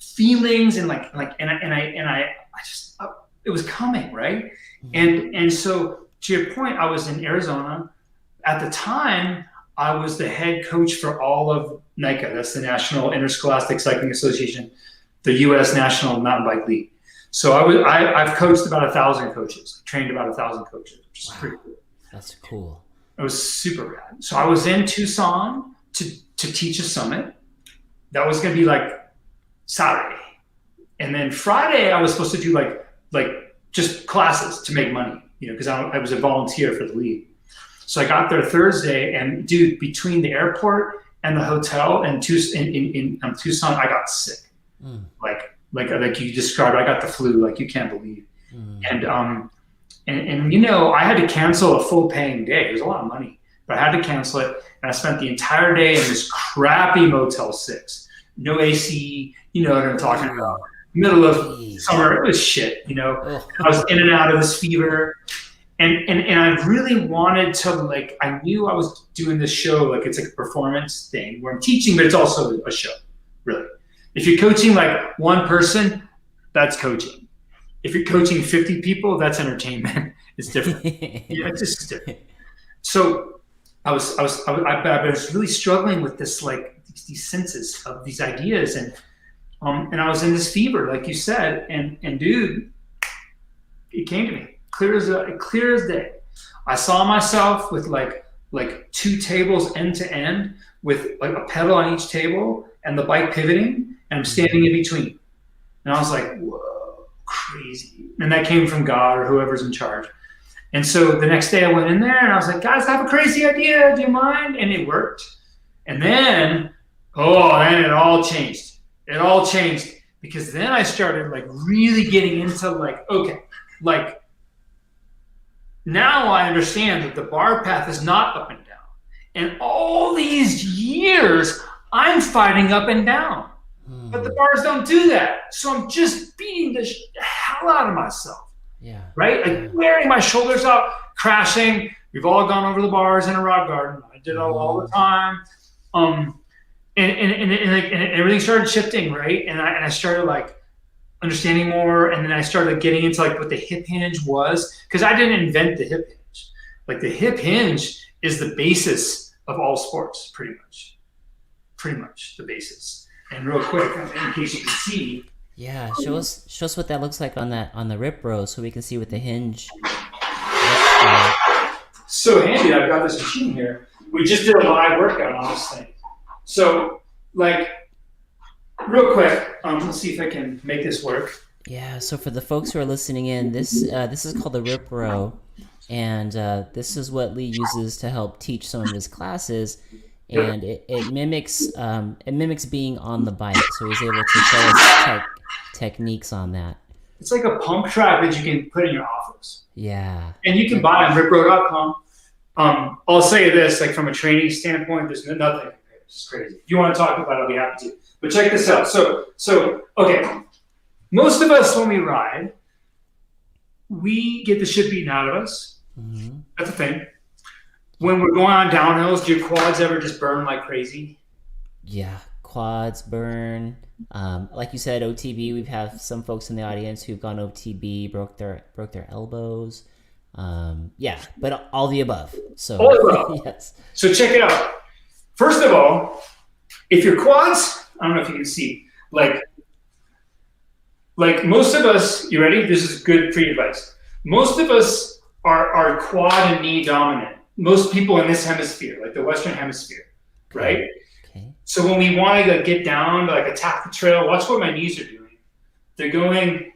feelings and I just it was coming, right? And so to your point, I was in Arizona. At the time, I was the head coach for all of Nica. That's the National Interscholastic Cycling Association, the U.S. National Mountain Bike League. So I've coached about 1,000 coaches, trained about 1,000 coaches, which is pretty cool. That's cool. It was super rad. So I was in Tucson to teach a summit. That was going to be like Saturday. And then Friday, I was supposed to do like just classes to make money, you know, because I was a volunteer for the league. So I got there Thursday, and dude, between the airport and the hotel in Tucson, I got sick. Like you described, I got the flu, like you can't believe. And you know, I had to cancel a full paying day. It was a lot of money, but I had to cancel it. And I spent the entire day in this crappy Motel 6. No AC, you know what I'm talking about. Middle of summer, it was shit, you know. I was in and out of this fever. And I really wanted to, like, I knew I was doing this show, like it's like a performance thing where I'm teaching, but it's also a show, really. If you're coaching like one person, that's coaching. If you're coaching 50 people, that's entertainment. It's different. Yeah, it's just different. So I was really struggling with this, like these senses of these ideas, and And I was in this fever, like you said, and dude, it came to me clear as day. I saw myself with like 2 tables end to end with like a pedal on each table and the bike pivoting, and I'm standing in between. And I was like, whoa, crazy. And that came from God or whoever's in charge. And so the next day I went in there and I was like, guys, I have a crazy idea. Do you mind? And it worked. And then it all changed. It all changed because then I started like really getting into like, okay, like now I understand that the bar path is not up and down. And all these years I'm fighting up and down. But the bars don't do that. So I'm just beating the hell out of myself. Yeah. Right? Like wearing my shoulders out, crashing. We've all gone over the bars in a rock garden. I did it all the time. And everything started shifting, right? And I started like understanding more. And then I started getting into like what the hip hinge was. Because I didn't invent the hip hinge. Like the hip hinge is the basis of all sports, pretty much. Pretty much the basis. And real quick, in case you can see. Yeah, show us what that looks like on the rip row, so we can see what the hinge. So handy! I've got this machine here. We just did a live workout on this thing. So, like, real quick, let's see if I can make this work. Yeah. So for the folks who are listening in, this is called the rip row, and this is what Lee uses to help teach some of his classes. And it mimics being on the bike, so he's able to show us techniques on that. It's like a pump track that you can put in your office. Yeah. And you can buy on ripro.com. I'll say this, like from a training standpoint, there's nothing. It's crazy. If you want to talk about it, I'll be happy to. But check this out. So okay. Most of us, when we ride, we get the shit beaten out of us. Mm-hmm. That's the thing. When we're going on downhills, do your quads ever just burn like crazy? Yeah, quads burn. Like you said, OTB. We have some folks in the audience who've gone OTB, broke their elbows. Yeah, but all the above. So all the above. Yes. So check it out. First of all, if your quads, I don't know if you can see, like most of us. You ready? This is good free advice. Most of us are quad and knee dominant. Most people in this hemisphere, like the Western hemisphere, right? Okay. So when we want to get down to like attack the trail, watch what my knees are doing. They're going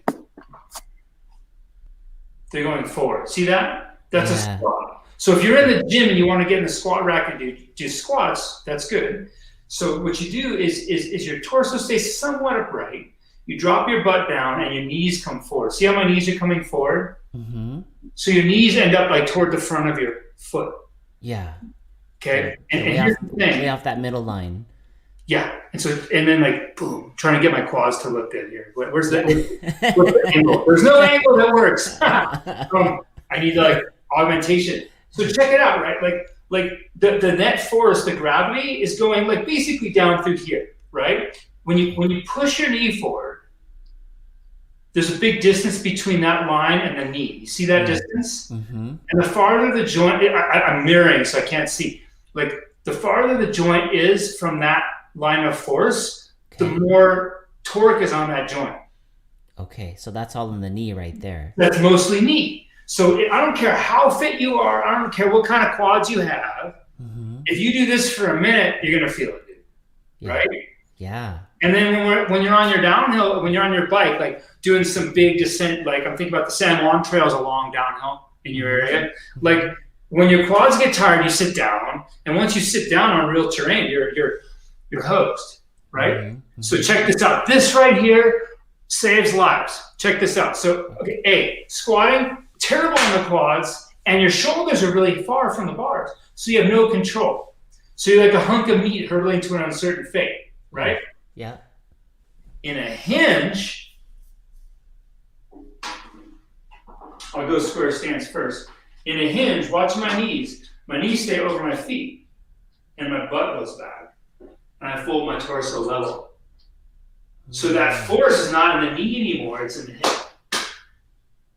forward. See that? That's a squat. So if you're in the gym and you want to get in the squat rack and do squats, that's good. So what you do is your torso stays somewhat upright. You drop your butt down and your knees come forward. See how my knees are coming forward? Mm-hmm. So your knees end up like toward the front of your foot. Yeah. Okay. So and here's the thing. Way off that middle line. Yeah. And then like boom, trying to get my quads to look good here. What's the angle? There's no angle that works. I need like augmentation. So check it out, right? Like the net force, the gravity is going like basically down through here, right? When you push your knee forward, there's a big distance between that line and the knee. You see that distance? Mm-hmm. And the farther the joint, I'm mirroring so I can't see. Like the farther the joint is from that line of force, the more torque is on that joint. Okay, so that's all in the knee right there. That's mostly knee. So I don't care how fit you are. I don't care what kind of quads you have. Mm-hmm. If you do this for a minute, you're going to feel it, dude. Yeah. Right? Yeah. And then when you're on your downhill, when you're on your bike, like doing some big descent, like I'm thinking about the San Juan trails along downhill in your area. Like when your quads get tired, you sit down, and once you sit down on real terrain, you're hosed, right? Mm-hmm. So check this out. This right here saves lives. Check this out. So okay, squatting, terrible on the quads, and your shoulders are really far from the bars, so you have no control. So you're like a hunk of meat hurtling to an uncertain fate. Right? Yeah. In a hinge, I'll go square stance first. In a hinge, watch my knees. My knees stay over my feet, and my butt goes back, and I fold my torso level. So that force is not in the knee anymore; it's in the hip.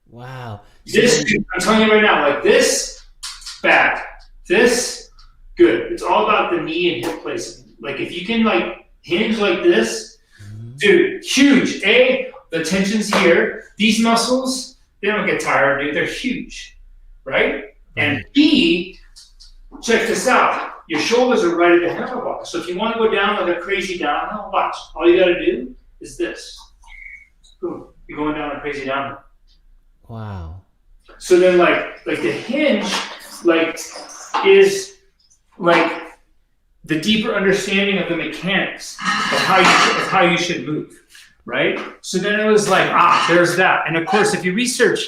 Wow. This, I'm telling you right now, like this, back, this, good. It's all about the knee and hip placement. Like if you can like hinge like this, Dude, huge. The tension's here. These muscles, they don't get tired, dude. They're huge, right? And B, check this out. Your shoulders are right at the handlebar. So if you want to go down like a crazy downhill, watch. All you got to do is this. Boom. You're going down a crazy downhill. Wow. So then, like the hinge, is like the deeper understanding of the mechanics of how you should move, right? So then it was like, there's that. And of course, if you research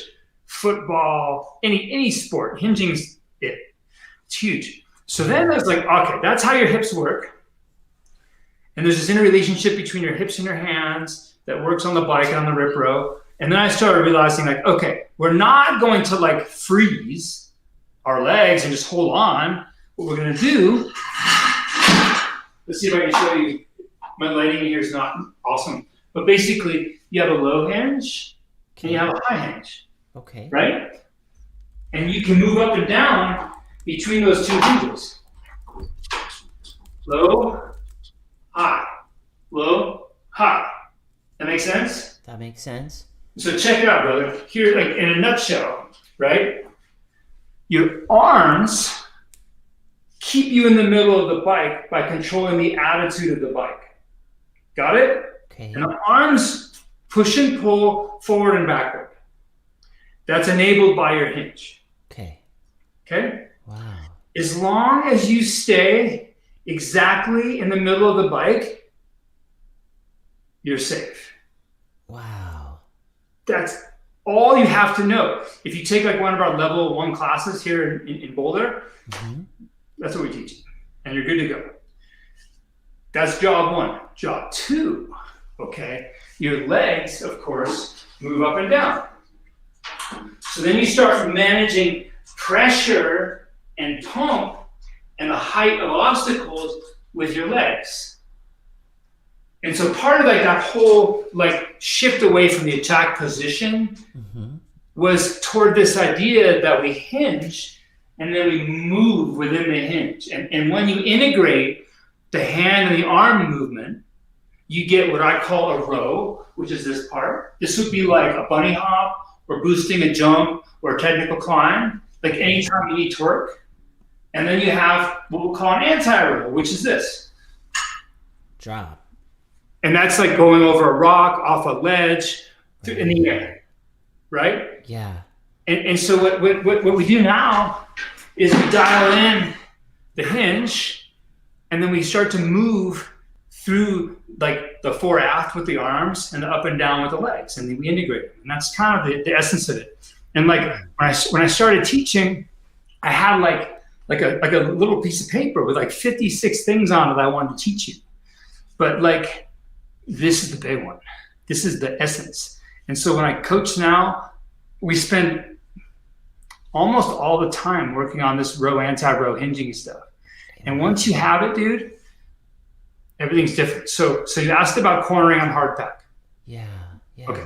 football, any sport, hinging's it's huge. So then there's like, okay, that's how your hips work. And there's this interrelationship between your hips and your hands that works on the bike and on the rip row. And then I started realizing, like, okay, we're not going to like freeze our legs and just hold on. What we're going to do, let's see if I can show you. My lighting here is not awesome. But basically, you have a low hinge and you have a high hinge. Okay. Right? And you can move up and down between those two hinges. Low, high, low, high. That makes sense? That makes sense. So check it out, brother. Here, like in a nutshell, right? Your arms keep you in the middle of the bike by controlling the attitude of the bike. Got it? Okay. And the arms push and pull forward and backward. That's enabled by your hinge. Okay. Okay? Wow. As long as you stay exactly in the middle of the bike, you're safe. Wow. That's all you have to know. If you take like one of our level 1 classes here in Boulder, that's what we teach you. And you're good to go. That's job 1. Job 2, okay? Your legs, of course, move up and down. So then you start managing pressure and pump and the height of obstacles with your legs. And so part of like that whole like shift away from the attack position was toward this idea that we hinge and then we move within the hinge. And when you integrate the hand and the arm movement, you get what I call a row, which is this part. This would be like a bunny hop or boosting a jump or a technical climb, like anytime you need torque. And then you have what we'll call an anti-row, which is this. Drop. And that's like going over a rock, off a ledge, in the air, right? Yeah. And so what we do now is we dial in the hinge, and then we start to move through like the fore aft with the arms and the up and down with the legs, and then we integrate it. And that's kind of the essence of it. And like when I started teaching, I had like a little piece of paper with like 56 things on it that I wanted to teach you. But like, this is the big one. This is the essence. And so when I coach now, we spend almost all the time working on this row, anti-row hinging stuff. And once you have it, dude, everything's different. So you asked about cornering on hard pack. Yeah. Okay,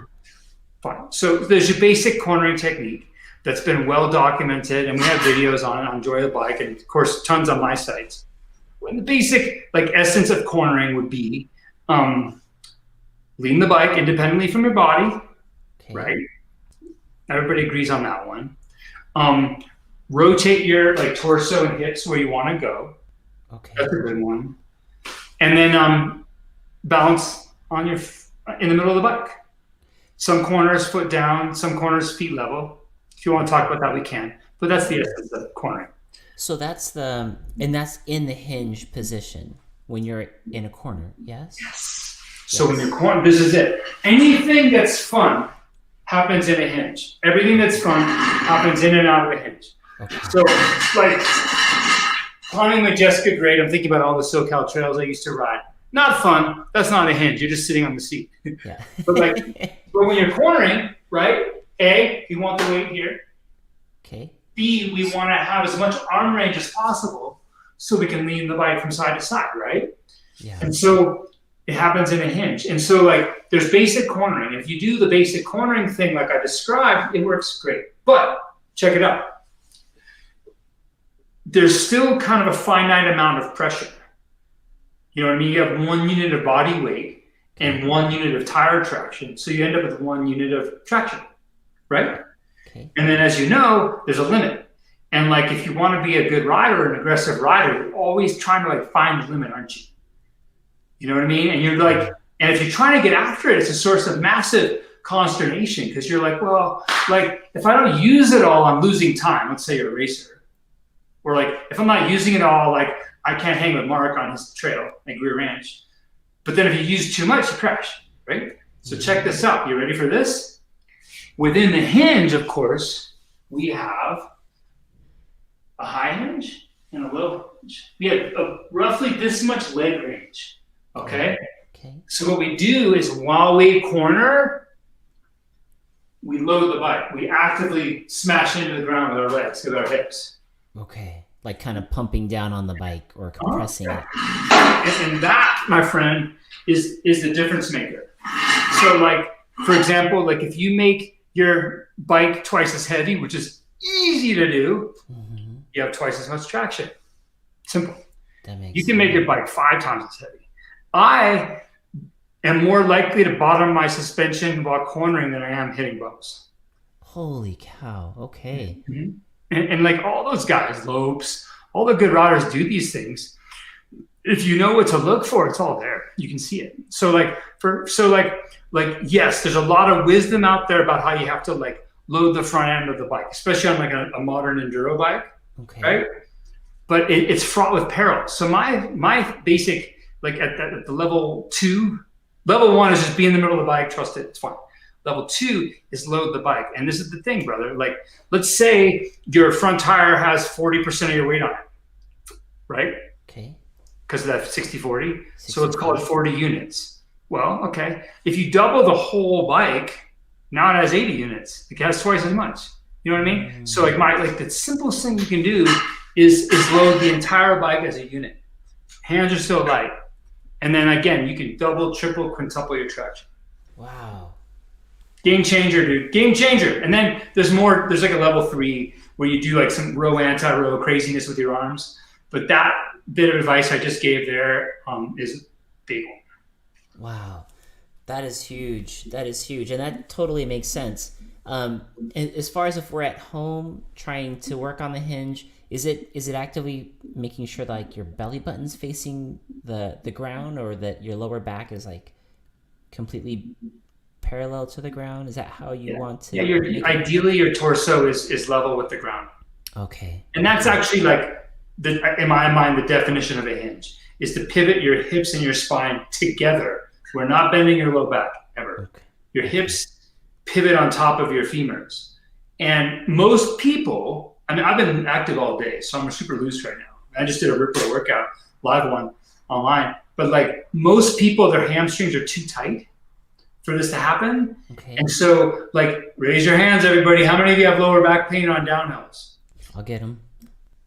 fine. So there's your basic cornering technique that's been well documented, and we have videos on it on Enjoy the Bike, and of course, tons on my sites. When the basic like essence of cornering would be lean the bike independently from your body, right? Everybody agrees on that one. Rotate your like torso and hips where you want to go. Okay, that's a good one. And then balance on your in the middle of the bike. Some corners foot down, some corners feet level. If you want to talk about that, we can. But that's the essence of cornering. So that's in the hinge position when you're in a corner, yes? Yes. So when you're corner, this is it. Anything that's fun happens in a hinge. Everything that's fun happens in and out of a hinge. Okay. So like climbing Majestic Grade, I'm thinking about all the SoCal trails I used to ride. Not fun. That's not a hinge. You're just sitting on the seat. Yeah. but when you're cornering, right? A, you want the weight here. Okay. B, we want to have as much arm range as possible so we can lean the bike from side to side, right? Yeah. And so it happens in a hinge. And so like there's basic cornering. If you do the basic cornering thing like I described, it works great. But check it out. There's still kind of a finite amount of pressure. You know what I mean? You have one unit of body weight, and 1 unit of tire traction. So you end up with 1 unit of traction, right? Okay. And then, as you know, there's a limit. And like, if you want to be a good rider, an aggressive rider, you're always trying to like find the limit, aren't you? You know what I mean? And you're like, and if you're trying to get after it, it's a source of massive consternation, because you're like, well, like if I don't use it all, I'm losing time. Let's say you're a racer. Or like, if I'm not using it all, like I can't hang with Mark on his trail, like Greer Ranch. But then if you use too much, you crash, right? So check this out. You ready for this? Within the hinge, of course, we have a high hinge and a low hinge. We have roughly this much leg range, okay? Okay. So what we do is, while we corner, we load the bike. We actively smash into the ground with our legs, with our hips. Okay. Like kind of pumping down on the bike or compressing it. And that, my friend, is the difference maker. So like, for example, like if you make your bike twice as heavy, which is easy to do, you have twice as much traction. Simple. That makes You can make your bike 5 times as heavy. I am more likely to bottom my suspension while cornering than I am hitting bumps. Holy cow. Okay. And like all those guys, Lopes, all the good riders do these things. If you know what to look for, it's all there. You can see it. So like yes, there's a lot of wisdom out there about how you have to like load the front end of the bike, especially on like a modern enduro bike, right? But it's fraught with peril. So my basic, like at the level 1 is just be in the middle of the bike, trust it, it's fine. Level 2 is load the bike. And this is the thing, brother. Like, let's say your front tire has 40% of your weight on it, right? Okay. Because of that 60-40. So let's call it 40 units. Well, okay. If you double the whole bike, now it has 80 units. It has twice as much. You know what I mean? So like the simplest thing you can do is load the entire bike as a unit. Hands are still light. And then again, you can double, triple, quintuple your traction. Wow. Game changer, dude. Game changer. And then there's like a level 3 where you do like some row, anti-row craziness with your arms. But that bit of advice I just gave there is a big one. Wow. That is huge. That is huge. And that totally makes sense. And as far as if we're at home trying to work on the hinge, is it actively making sure that like your belly button's facing the ground, or that your lower back is like completely parallel to the ground? Is that how you want to? Yeah, ideally your torso is level with the ground. Okay. And that's actually like, in my mind, the definition of a hinge is to pivot your hips and your spine together. We're not bending your low back ever. Okay. Your hips pivot on top of your femurs. And most people, I mean, I've been active all day, so I'm super loose right now. I just did a rip workout, live one online. But like most people, their hamstrings are too tight for this to happen. Okay. And so like, raise your hands, everybody. How many of you have lower back pain on downhills? I'll get them.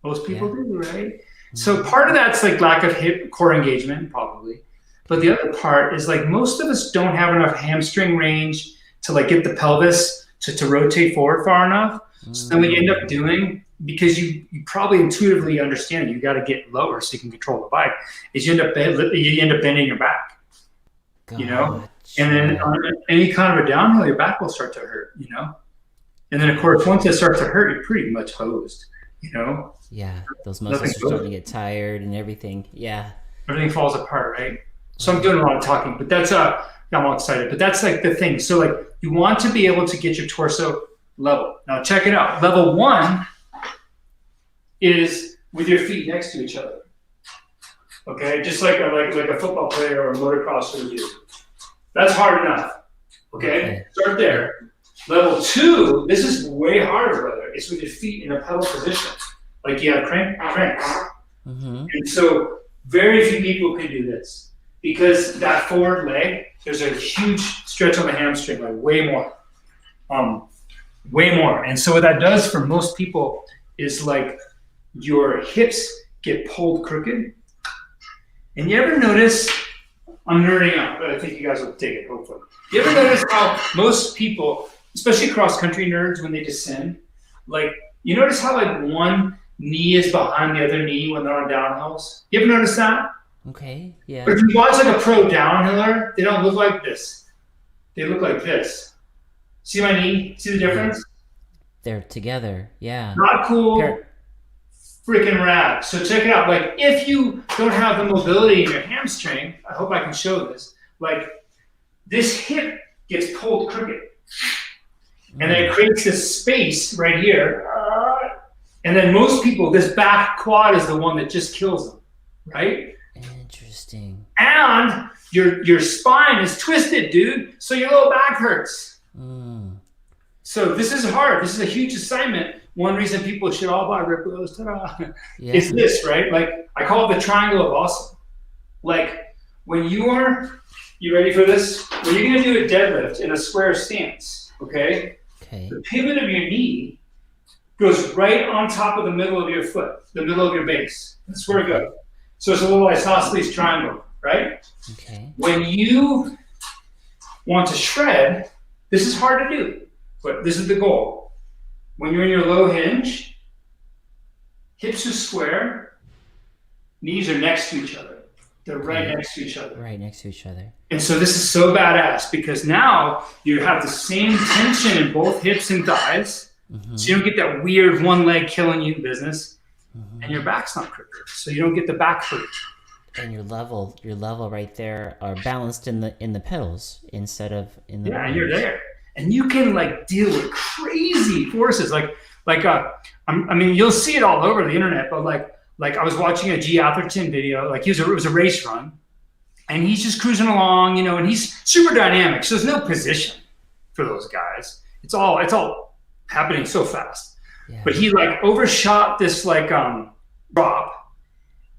Most people do, right? Mm-hmm. So part of that's like lack of hip core engagement, probably. But the other part is like most of us don't have enough hamstring range to like get the pelvis to rotate forward far enough. So then what you end up doing, because you probably intuitively understand you got to get lower so you can control the bike, is you end up bending your back. Gotcha. You know? And then on any kind of a downhill, your back will start to hurt, you know? And then of course, once it starts to hurt, you're pretty much hosed, you know? Yeah, those muscles are starting to get tired and everything. Yeah. Everything falls apart, right? So I'm doing a lot of talking, but that's I'm all excited. But that's like the thing. So like you want to be able to get your torso level. Now check it out. Level 1 is with your feet next to each other. Okay, just like a football player or a motocrosser would do. That's hard enough. Okay, start there. Level 2, this is way harder, brother. It's with your feet in a pedal position. Like you have cranks. Mm-hmm. And so very few people can do this because that forward leg, there's a huge stretch on the hamstring, like way more. And so what that does for most people is like your hips get pulled crooked. And you ever notice, I'm nerding out, but I think you guys will dig it, hopefully. You ever notice how most people, especially cross-country nerds, when they descend, like, you notice how like one knee is behind the other knee when they're on downhills? You ever notice that? Okay. Yeah. But if you watch like a pro downhiller, they don't look like this. They look like this. See my knee? See the difference? They're together. Yeah. Not cool. Freaking rad. So check it out. Like if you don't have the mobility in your hamstring, I hope I can show this. Like this hip gets pulled crooked. And then it creates this space right here. And then most people, this back quad is the one that just kills them, right? Interesting. And your spine is twisted, dude. So your low back hurts. So this is hard. This is a huge assignment. One reason people should all buy Rip Willows is this, right? Like I call it the triangle of awesome. Like when you ready for this? When you're gonna do a deadlift in a square stance, okay? The pivot of your knee goes right on top of the middle of your foot, the middle of your base. That's where it goes. So it's a little isosceles triangle, right? Okay. When you want to shred, this is hard to do, but this is the goal. When you're in your low hinge, hips are square, knees are next to each other. They're right next to each other. Right next to each other. And so this is so badass because now you have the same tension in both hips and thighs. So you don't get that weird one leg killing you business. And your back's not crooked. So you don't get the back hurt. And your level right there are balanced in the pedals instead of in the and you're there. And you can like deal with crazy forces. I mean, you'll see it all over the internet, but like I was watching a G Atherton video, like it was a race run, and he's just cruising along, and he's super dynamic. So there's no position for those guys. It's all happening so fast. Yeah. But he like overshot this drop,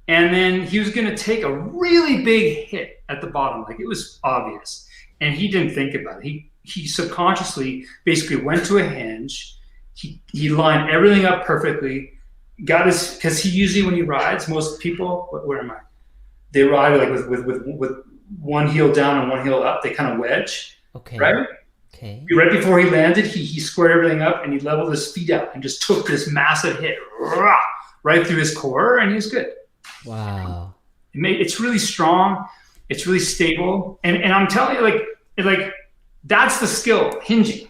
and then he was gonna take a really big hit at the bottom, like it was obvious, and he didn't think about it. He subconsciously basically went to a hinge. He lined everything up perfectly. Because he usually, when he rides, most people, where am I? They ride like with one heel down and one heel up. They kind of wedge. Okay. Right? Okay. Right before he landed, he squared everything up and he leveled his feet out and just took this massive hit right through his core, and he was good. Wow. It's really strong. It's really stable. And I'm telling you, like that's the skill. Hinging.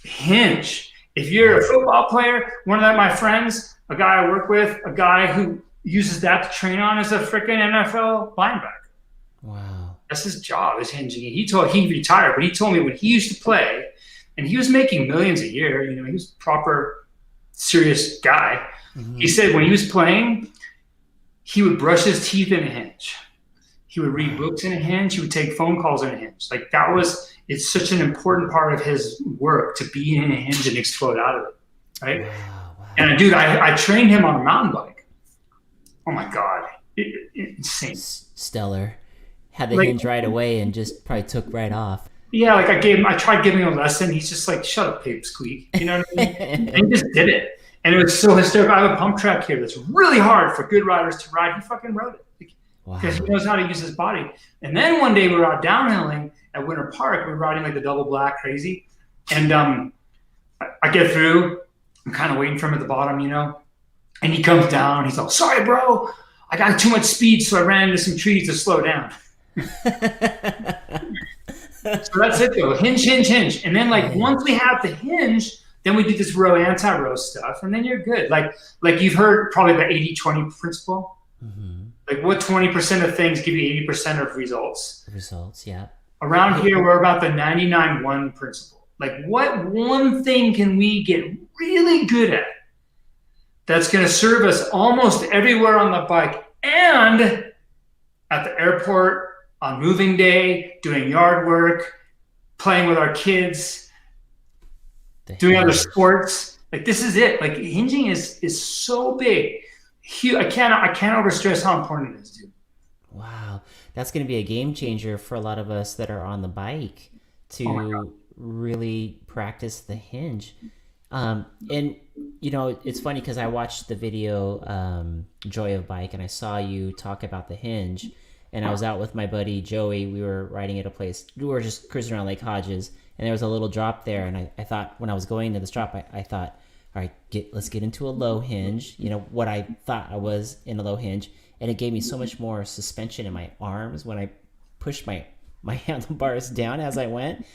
Hinge. If you're a football player, one of my friends, a guy I work with, a guy who uses that to train on is a freaking NFL linebacker. Wow. That's his job, is hinging. He retired, but he told me when he used to play, and he was making millions a year, he was a proper, serious guy. He said when he was playing, he would brush his teeth in a hinge. He would read books in a hinge. He would take phone calls in a hinge. Like it's such an important part of his work to be in a hinge and explode out of it, right? Wow. And dude, I trained him on a mountain bike. Oh my God, insane. Stellar. Had the hinge right away and just probably took right off. Yeah, I tried giving him a lesson. He's just like, shut up, pipsqueak. You know what I mean? And he just did it. And it was so hysterical. I have a pump track here that's really hard for good riders to ride. He fucking rode it. Because he knows how to use his body. And then one day we were out downhilling at Winter Park. We were riding like the double black crazy. And I get through. I'm kind of waiting for him at the bottom, And he comes down. He's all, sorry, bro. I got too much speed, so I ran into some trees to slow down. So that's it, though. Hinge. And then once we have the hinge, then we do this row, anti-row stuff. And then you're good. Like you've heard probably the 80-20 principle. Like what 20% of things give you 80% of results? Results, yeah. Around here, we're about the 99-1 principle. Like what one thing can we get really good at that's going to serve us almost everywhere on the bike and at the airport, on moving day, doing yard work, playing with our kids, doing other sports. Like this is it. Like hinging is so big. I can't overstress how important it is, dude. Wow, that's going to be a game changer for a lot of us that are on the bike to really practice the hinge. And it's funny because I watched the video Joy of Bike, and I saw you talk about the hinge. And I was out with my buddy Joey. We were riding at a place. We were just cruising around Lake Hodges, and there was a little drop there. And I thought when I was going to this drop, I thought, all right, let's get into a low hinge, what I thought I was in a low hinge. And it gave me so much more suspension in my arms when I pushed my handlebars down as I went.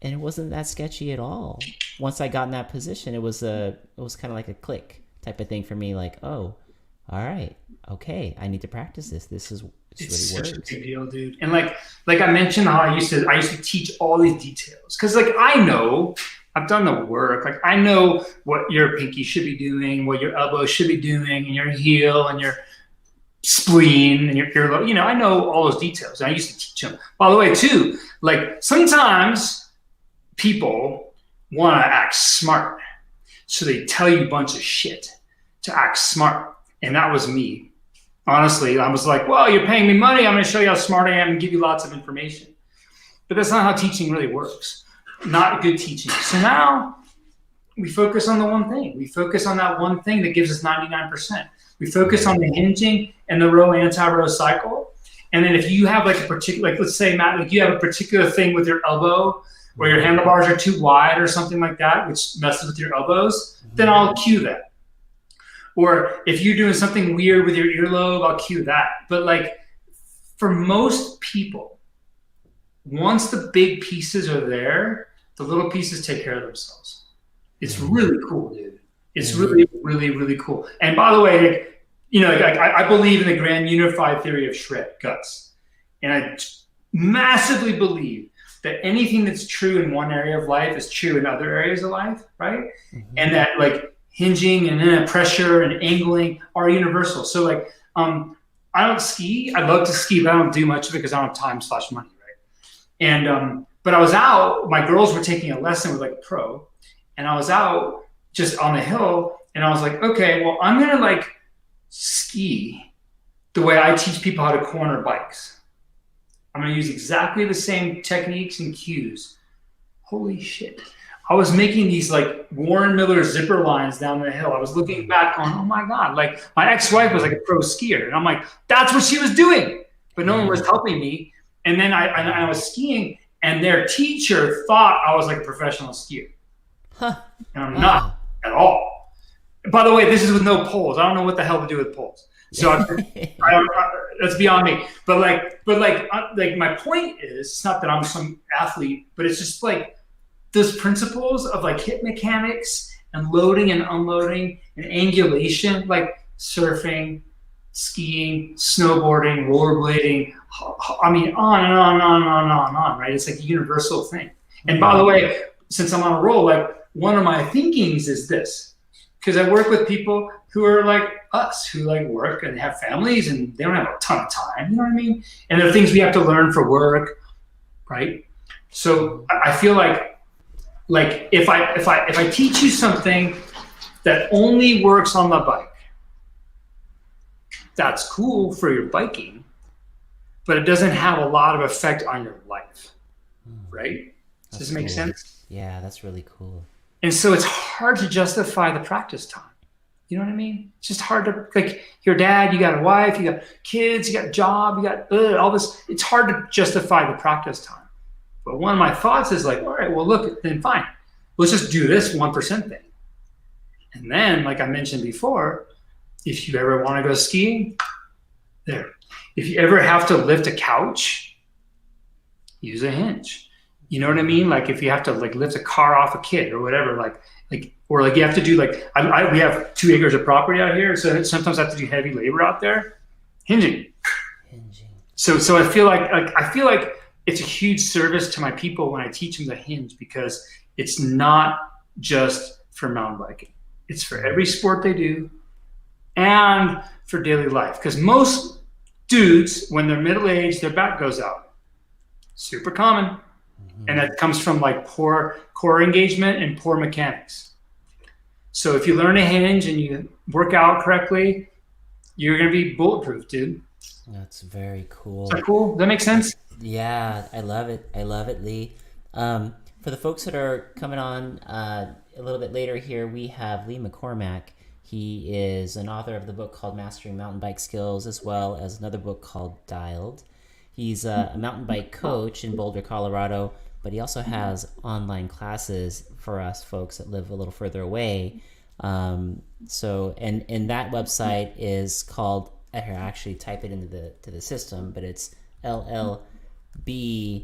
And it wasn't that sketchy at all. Once I got in that position, it was kind of like a click type of thing for me. Like, oh, all right, okay, I need to practice this. This really such works. a big deal, dude. And like I mentioned, how I used to teach all these details because like I know I've done the work. Like I know what your pinky should be doing, what your elbow should be doing, and your heel and your spleen and your earlobe. I know all those details. And I used to teach them. By the way, too, like sometimes people want to act smart. So they tell you a bunch of shit to act smart. And that was me. Honestly, I was like, well, you're paying me money. I'm going to show you how smart I am and give you lots of information. But that's not how teaching really works. Not good teaching. So now we focus on the one thing. We focus on that one thing that gives us 99%. We focus on the hinging and the row anti-row cycle. And then if you have like a particular, like let's say, Matt, like you have a particular thing with your elbow where your handlebars are too wide or something like that, which messes with your elbows, then I'll cue that. Or if you're doing something weird with your earlobe, I'll cue that. But like for most people, once the big pieces are there, the little pieces take care of themselves. It's really cool, dude. It's really, really, really cool. And by the way, I believe in the grand unified theory of shred, guts. And I massively believe that anything that's true in one area of life is true in other areas of life, right? Mm-hmm. And that like hinging and pressure and angling are universal. So like, I don't ski. I love to ski, but I don't do much of it because I don't have time/money, right? And but I was out. My girls were taking a lesson with like a pro, and I was out just on the hill, and I was like, okay, well, I'm gonna like ski the way I teach people how to corner bikes. I'm going to use exactly the same techniques and cues. Holy shit. I was making these like Warren Miller zipper lines down the hill. I was looking back on, oh my God, like my ex-wife was like a pro skier. And I'm like, that's what she was doing. But no one was helping me. And then I was skiing and their teacher thought I was like a professional skier. Huh. And I'm not at all. By the way, this is with no poles. I don't know what the hell to do with poles. So that's beyond me. But my point is, it's not that I'm some athlete, but it's just like those principles of like hip mechanics and loading and unloading and angulation, like surfing, skiing, snowboarding, rollerblading. I mean, on and on and on and on and on and on, right? It's like a universal thing. And by the way, since I'm on a roll, like one of my thinkings is this, because I work with people who are like us, who like work and have families and they don't have a ton of time, you know what I mean? And there are things we have to learn for work, right? So I feel like if I teach you something that only works on the bike, that's cool for your biking, but it doesn't have a lot of effect on your life, right? Does this make sense? Yeah, that's really cool. And so it's hard to justify the practice time. You know what I mean? It's just hard to, like, you're a dad, you got a wife, you got kids, you got a job, you got all this. It's hard to justify the practice time. But one of my thoughts is like, all right, well, look, then fine. Let's just do this 1% thing. And then, like I mentioned before, if you ever want to go skiing, there. If you ever have to lift a couch, use a hinge. You know what I mean? Like if you have to like lift a car off a kid or whatever, or like you have to do like, we have 2 acres of property out here. So sometimes I have to do heavy labor out there, hinging. So I feel like it's a huge service to my people when I teach them to hinge, because it's not just for mountain biking. It's for every sport they do and for daily life. Because most dudes, when they're middle-aged, their back goes out. Super common. Mm-hmm. And that comes from like poor core engagement and poor mechanics. So if you learn a hinge and you work out correctly, you're going to be bulletproof, dude. That's very cool. Is that cool? Does that make sense? Yeah, I love it. I love it, Lee. For the folks that are coming on a little bit later here, we have Lee McCormack. He is an author of the book called Mastering Mountain Bike Skills, as well as another book called Dialed. He's a mountain bike coach in Boulder, Colorado, but he also has online classes for us folks that live a little further away. So and that website is called, I actually type it into the system, but it's llbmtb.com.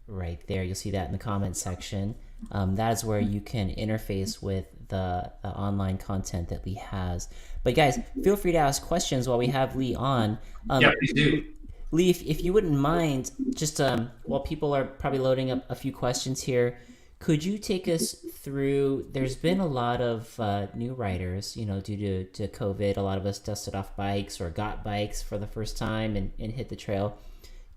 Right there, you'll see that in the comments section. That is where you can interface with the online content that Lee has. But guys, feel free to ask questions while we have Lee on. Yeah, please do. Lee, if you wouldn't mind, just while people are probably loading up a few questions here, could you take us through, there's been a lot of new riders, due to COVID. A lot of us dusted off bikes or got bikes for the first time and hit the trail.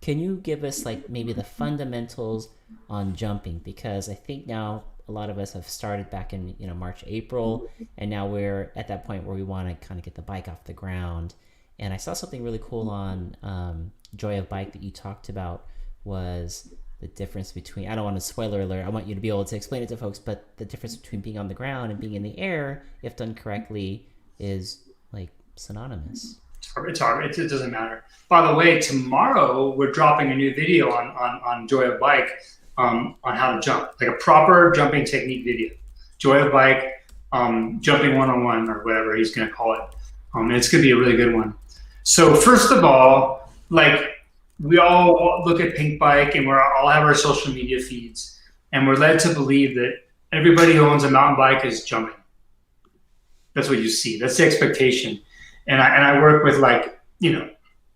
Can you give us like maybe the fundamentals on jumping? Because I think now a lot of us have started back in March, April, and now we're at that point where we want to kind of get the bike off the ground. And I saw something really cool on Joy of Bike that you talked about, was the difference between, I don't want to spoiler alert, I want you to be able to explain it to folks, but the difference between being on the ground and being in the air, if done correctly, is like synonymous. It's hard. It doesn't matter. By the way, tomorrow we're dropping a new video on Joy of Bike on how to jump, like a proper jumping technique video. Joy of Bike, jumping 101 or whatever he's going to call it. And it's going to be a really good one. So first of all, like we all look at Pink Bike and we all have our social media feeds, and we're led to believe that everybody who owns a mountain bike is jumping. That's what you see. That's the expectation. And I work with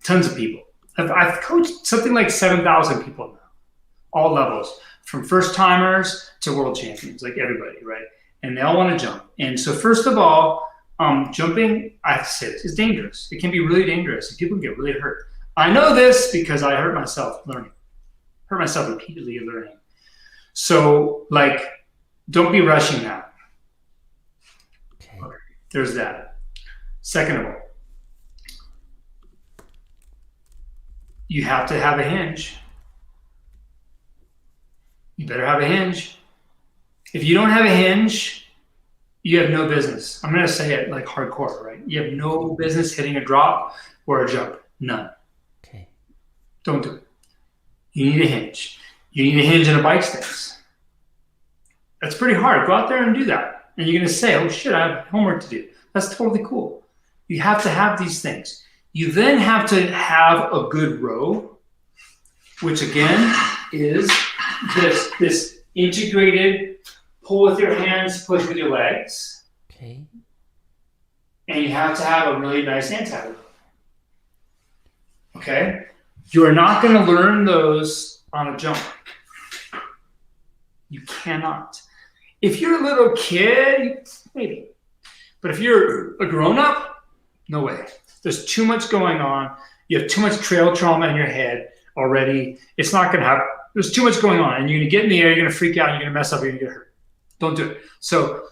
tons of people. I've coached something like 7,000 people now, all levels, from first timers to world champions, like everybody, right? And they all want to jump. And so first of all, jumping, I have to say this, is dangerous. It can be really dangerous, and people can get really hurt. I know this because I hurt myself learning. Hurt myself repeatedly learning. So, don't be rushing that. Okay. There's that. Second of all, you have to have a hinge. You better have a hinge. If you don't have a hinge, you have no business. I'm going to say it like hardcore, right? You have no business hitting a drop or a jump. None. Okay. Don't do it. You need a hinge. You need a hinge in a bike stance. That's pretty hard. Go out there and do that. And you're going to say, oh shit, I have homework to do. That's totally cool. You have to have these things. You then have to have a good row, which again is this integrated pull with your hands, push with your legs. Okay. And you have to have a really nice anti-row. Okay? You are not going to learn those on a jump. You cannot. If you're a little kid, maybe. But if you're a grown-up, no way. There's too much going on. You have too much trail trauma in your head already. It's not going to happen. There's too much going on. And you're going to get in the air, you're going to freak out, you're going to mess up, you're going to get hurt. Don't do it. So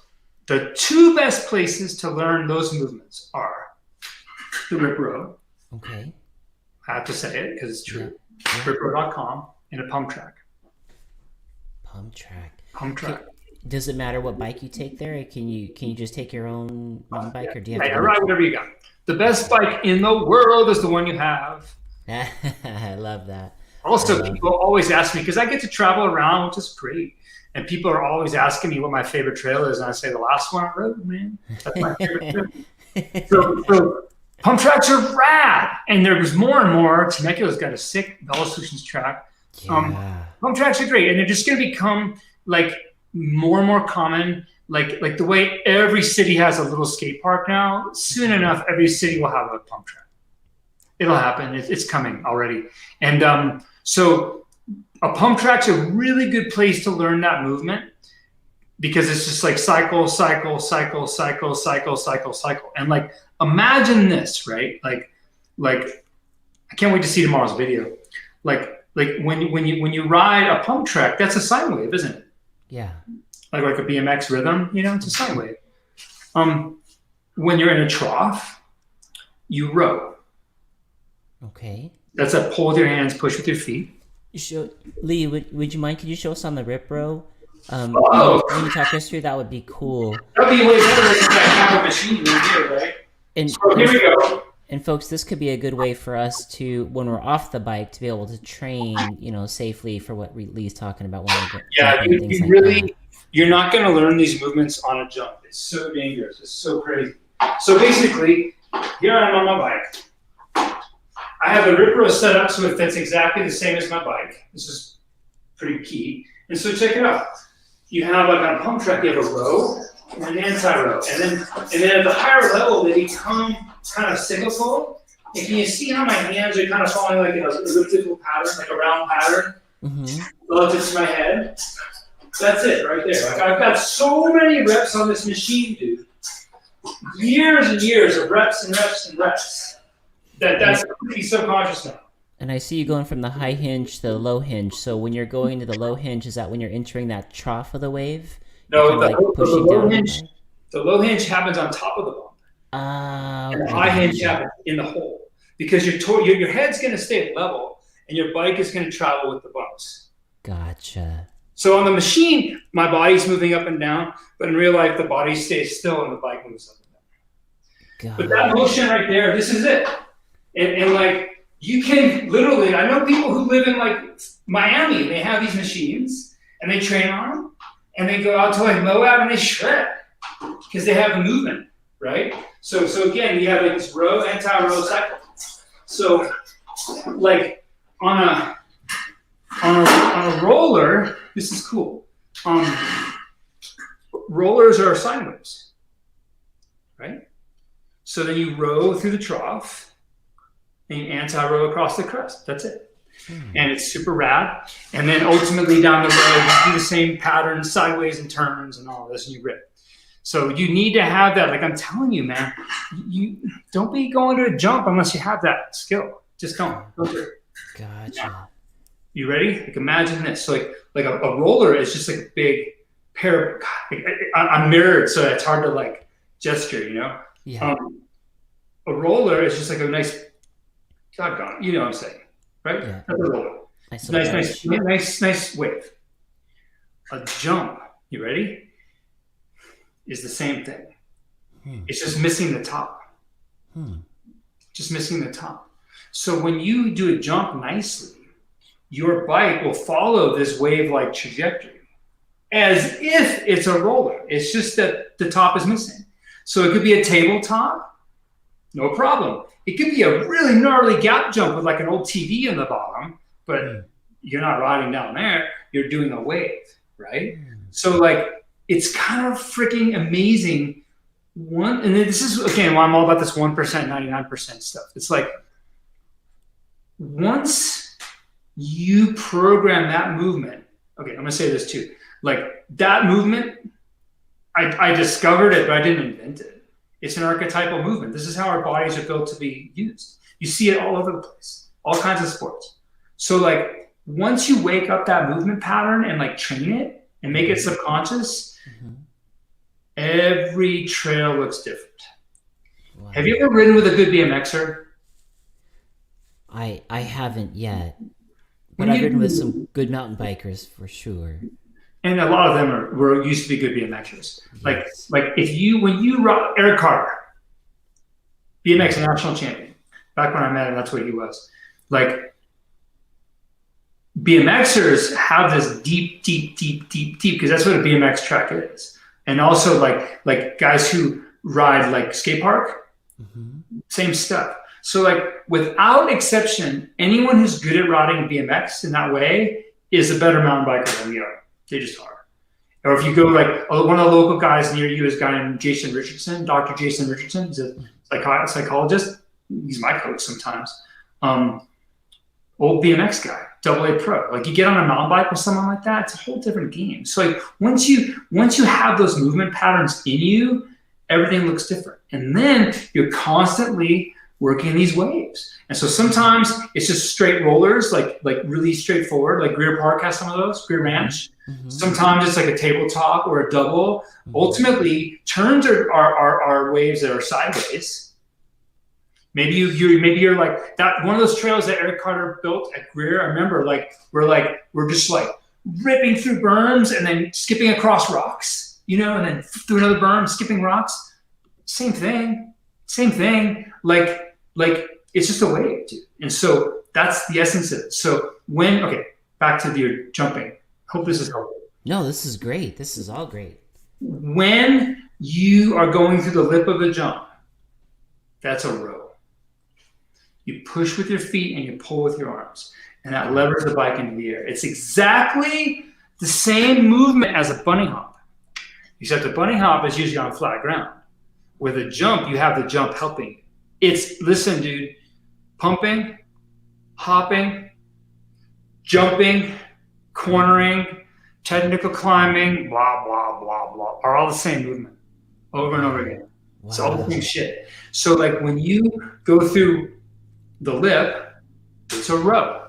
the two best places to learn those movements are the rip row. Okay. I have to say it because it's true. Yeah. Riprow.com and a pump track. Pump track. Pump track. Does it matter what bike you take there? Can you just take your own mountain bike, or do you have to ride whatever you got? The best bike in the world is the one you have. I love that. Also, people always ask me, because I get to travel around, which is great. And people are always asking me what my favorite trail is. And I say, the last one I rode, man. That's my favorite trail. So pump tracks are rad. And there's more and more. Temecula's got a sick Velo Solutions track. Yeah. Pump tracks are great. And they're just going to become more and more common. Like the way every city has a little skate park now, soon enough, every city will have a pump track. It'll happen. It's coming already. And so a pump track's a really good place to learn that movement, because it's just like cycle, cycle, cycle, cycle, cycle, cycle, cycle. And imagine this, right? Like I can't wait to see tomorrow's video. Like when you ride a pump track, that's a sine wave, isn't it? Yeah. Like a BMX rhythm, it's a sine wave. When you're in a trough, you row. Okay. That's a pull with your hands, push with your feet. Lee, would you mind? Could you show us on the rip row? When you talk us through, that would be cool. That'd be way better than that kind of machine right here, right? And so here we go. And folks, this could be a good way for us to, when we're off the bike, to be able to train, safely for what Lee's talking about when we're jumping, things like that. You're not going to learn these movements on a jump. It's so dangerous. It's so crazy. So basically, here I am on my bike. I have the rip row set up so it fits exactly the same as my bike. This is pretty key. And so check it out. You have like on a pump track, you have a row and an anti-row. And then at the higher level, they become kind of cyclical. And can you see how my hands are kind of following like in a elliptical pattern, like a round pattern, relative to my head? That's it right there. Like I've got so many reps on this machine, dude. Years and years of reps and reps and reps. That's pretty subconscious now. And I see you going from the high hinge to the low hinge. So when you're going to the low hinge, is that when you're entering that trough of the wave? No, the low hinge happens on top of the bump. And the high hinge happens in the hole. Because your head's going to stay level and your bike is going to travel with the bumps. Gotcha. So on the machine, my body's moving up and down, but in real life, the body stays still and the bike moves up and down. But that motion right there, this is it. And like, you can literally, I know people who live in like Miami, and they have these machines and they train on them and they go out to like Moab and they shred because they have the movement, right? So again, you have like this row, anti-row cycle. So like on a roller, this is cool. Rollers are sine waves, right? So then you row through the trough and you anti-row across the crest. That's it. And it's super rad. And then ultimately down the road, you do the same pattern, sideways and turns and all this, and you rip. So you need to have that. Like I'm telling you, man, you don't be going to a jump unless you have that skill. Just don't do it. Gotcha. Now, you ready? Like imagine this. So like a roller is just like a big pair. I'm mirrored, so it's hard to like gesture, Yeah. A roller is just like a nice, doggone, you know what I'm saying, right? Yeah. That's a roller. Nice wave. A jump, you ready? Is the same thing. It's just missing the top. Just missing the top. So when you do a jump nicely, your bike will follow this wave-like trajectory as if it's a roller. It's just that the top is missing. So it could be a tabletop, no problem. It could be a really gnarly gap jump with like an old TV in the bottom, but you're not riding down there. You're doing a wave, right? So like, it's kind of freaking amazing. And this is, again, why I'm all about this 1%, 99% stuff. It's like, once you program that movement, okay, I'm going to say this too. Like that movement, I discovered it, but I didn't invent it. It's an archetypal movement. This is how our bodies are built to be used. You see it all over the place, all kinds of sports. So like, once you wake up that movement pattern and like train it and make it subconscious, every trail looks different. Wow. Have you ever ridden with a good BMXer? I haven't yet, but I've ridden with some good mountain bikers for sure. And a lot of them were used to be good BMXers. Yes. Like when you ride Eric Carter, BMX national champion, back when I met him, that's what he was. Like BMXers have this deep, because that's what a BMX track is. And also like guys who ride like skate park, same stuff. So like without exception, anyone who's good at riding BMX in that way is a better mountain biker than we are. They just are. Or if you go like one of the local guys near you is a guy named Jason Richardson, Dr. Jason Richardson. He's a psychologist. He's my coach sometimes. Old BMX guy, AA pro. Like you get on a mountain bike with someone like that, it's a whole different game. So like once you have those movement patterns in you, everything looks different. And then you're constantly working these waves. And so sometimes it's just straight rollers, like really straightforward, like Greer Park has some of those, Greer Ranch. Sometimes it's like a tabletop or a double. Ultimately, turns are waves that are sideways. Maybe you're like that. One of those trails that Eric Carter built at Greer. I remember we're just like ripping through berms and then skipping across rocks, and then through another berm, skipping rocks. Same thing. Like Like, it's just a wave, dude. And so that's the essence of it. So back to your jumping. Hope this is helpful. No, this is great. This is all great. When you are going through the lip of a jump, that's a row. You push with your feet and you pull with your arms. And that levers the bike into the air. It's exactly the same movement as a bunny hop. Except the bunny hop is usually on flat ground. With a jump, you have the jump helping. Listen, dude, pumping, hopping, jumping, cornering, technical climbing, blah, blah, blah, blah, are all the same movement over and over again. Wow. It's all the same shit. So like when you go through the lip, it's a row.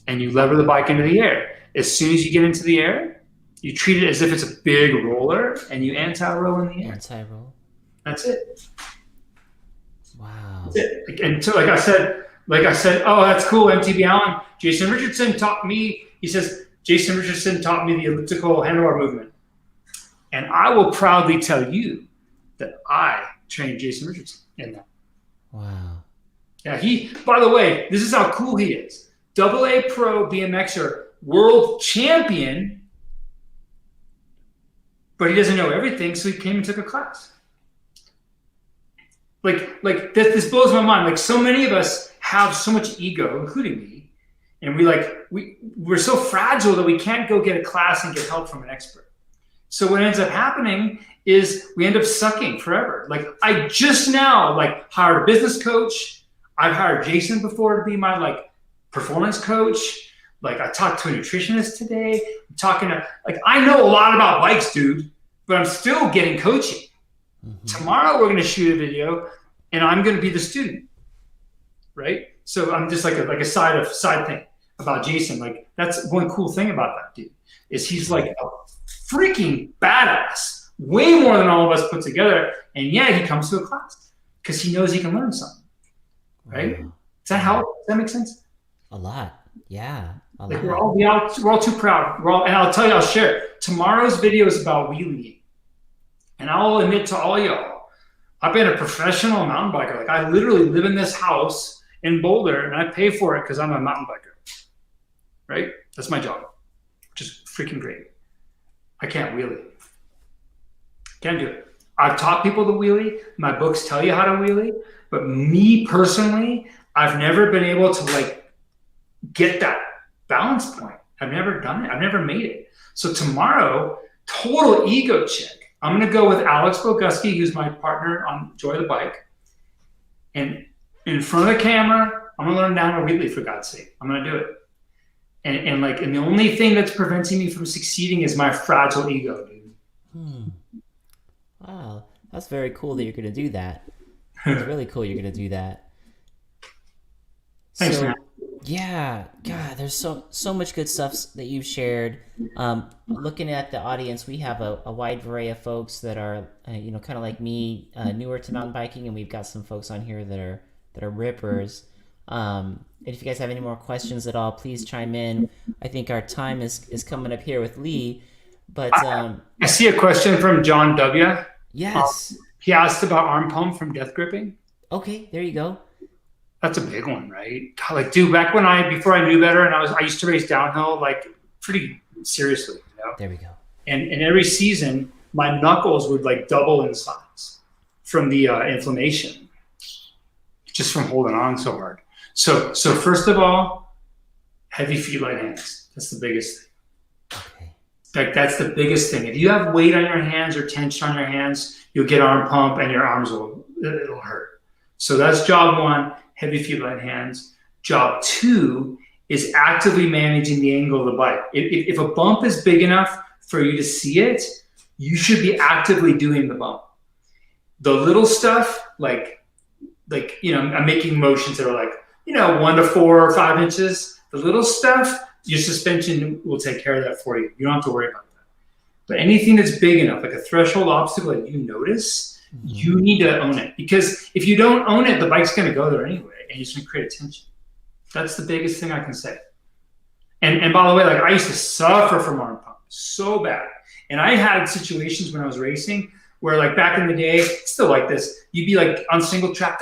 And you lever the bike into the air. As soon as you get into the air, you treat it as if it's a big roller and you anti-roll in the air. Anti-roll. That's it. Wow. That's it. And so like I said, oh, that's cool, MTB Allen. Jason Richardson taught me, he says, Jason Richardson taught me the elliptical handlebar movement. And I will proudly tell you that I trained Jason Richardson in that. Wow. Yeah, by the way, this is how cool he is. AA pro BMXer, world champion, but he doesn't know everything, so he came and took a class. Like this blows my mind. Like so many of us have so much ego, including me, and we're so fragile that we can't go get a class and get help from an expert. So what ends up happening is we end up sucking forever. Like I just now hired a business coach. I've hired Jason before to be my performance coach. I talked to a nutritionist today. I'm talking to I know a lot about bikes, dude, but I'm still getting coaching. Mm-hmm. Tomorrow we're going to shoot a video and I'm going to be the student, right? So I'm just a side thing about Jason. That's one cool thing about that dude is he's a freaking badass, way more than all of us put together. And yeah, he comes to a class because he knows he can learn something, right? Wow. Does that help? Does that make sense? A lot. Yeah. We're all too proud. And I'll tell you, I'll share. Tomorrow's video is about wheeling. And I'll admit to all y'all, I've been a professional mountain biker. I literally live in this house in Boulder and I pay for it because I'm a mountain biker. Right? That's my job. Which is freaking great. I can't wheelie. Can't do it. I've taught people to wheelie. My books tell you how to wheelie. But me personally, I've never been able to get that balance point. I've never done it. I've never made it. So tomorrow, total ego check. I'm going to go with Alex Boguski, who's my partner on Joy the Bike. And in front of the camera, I'm going to learn down a wheelie, for God's sake. I'm going to do it. And the only thing that's preventing me from succeeding is my fragile ego, dude. Wow. That's very cool that you're going to do that. It's really cool you're going to do that. Thanks, man. Yeah, God, there's so much good stuff that you've shared. Looking at the audience, we have a wide variety of folks that are, kind of like me, newer to mountain biking, and we've got some folks on here that are rippers. And if you guys have any more questions at all, please chime in. I think our time is coming up here with Lee, but I see a question from John W. Yes, he asked about arm pump from death gripping. Okay, there you go. That's a big one, right? Dude, back before I knew better, and I used to race downhill pretty seriously, you know? There we go. And every season, my knuckles would double in size from the inflammation, just from holding on so hard. So first of all, heavy feet, light hands. That's the biggest thing. Okay. That's the biggest thing. If you have weight on your hands or tension on your hands, you'll get arm pump, and your arms it'll hurt. So that's job one. Heavy feet, light hands. Job two is actively managing the angle of the bike. If a bump is big enough for you to see it, you should be actively doing the bump. The little stuff, I'm making motions that are 1 to 4 or 5 inches. The little stuff, your suspension will take care of that for you. You don't have to worry about that. But anything that's big enough, like a threshold obstacle that you notice, you need to own it, because if you don't own it, the bike's going to go there anyway, and you're just going to create tension. That's the biggest thing I can say. And by the way, I used to suffer from arm pump so bad, and I had situations when I was racing where like back in the day, still like this, you'd be like on single track,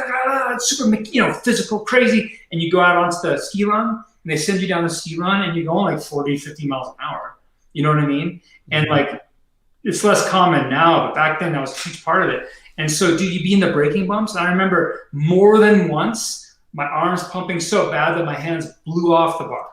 super, physical, crazy. And you go out onto the ski run and they send you down the ski run and you're going like 40, 50 miles an hour. You know what I mean? And like, it's less common now, but back then that was a huge part of it. And so you'd be in the braking bumps. And I remember more than once, my arms pumping so bad that my hands blew off the bar.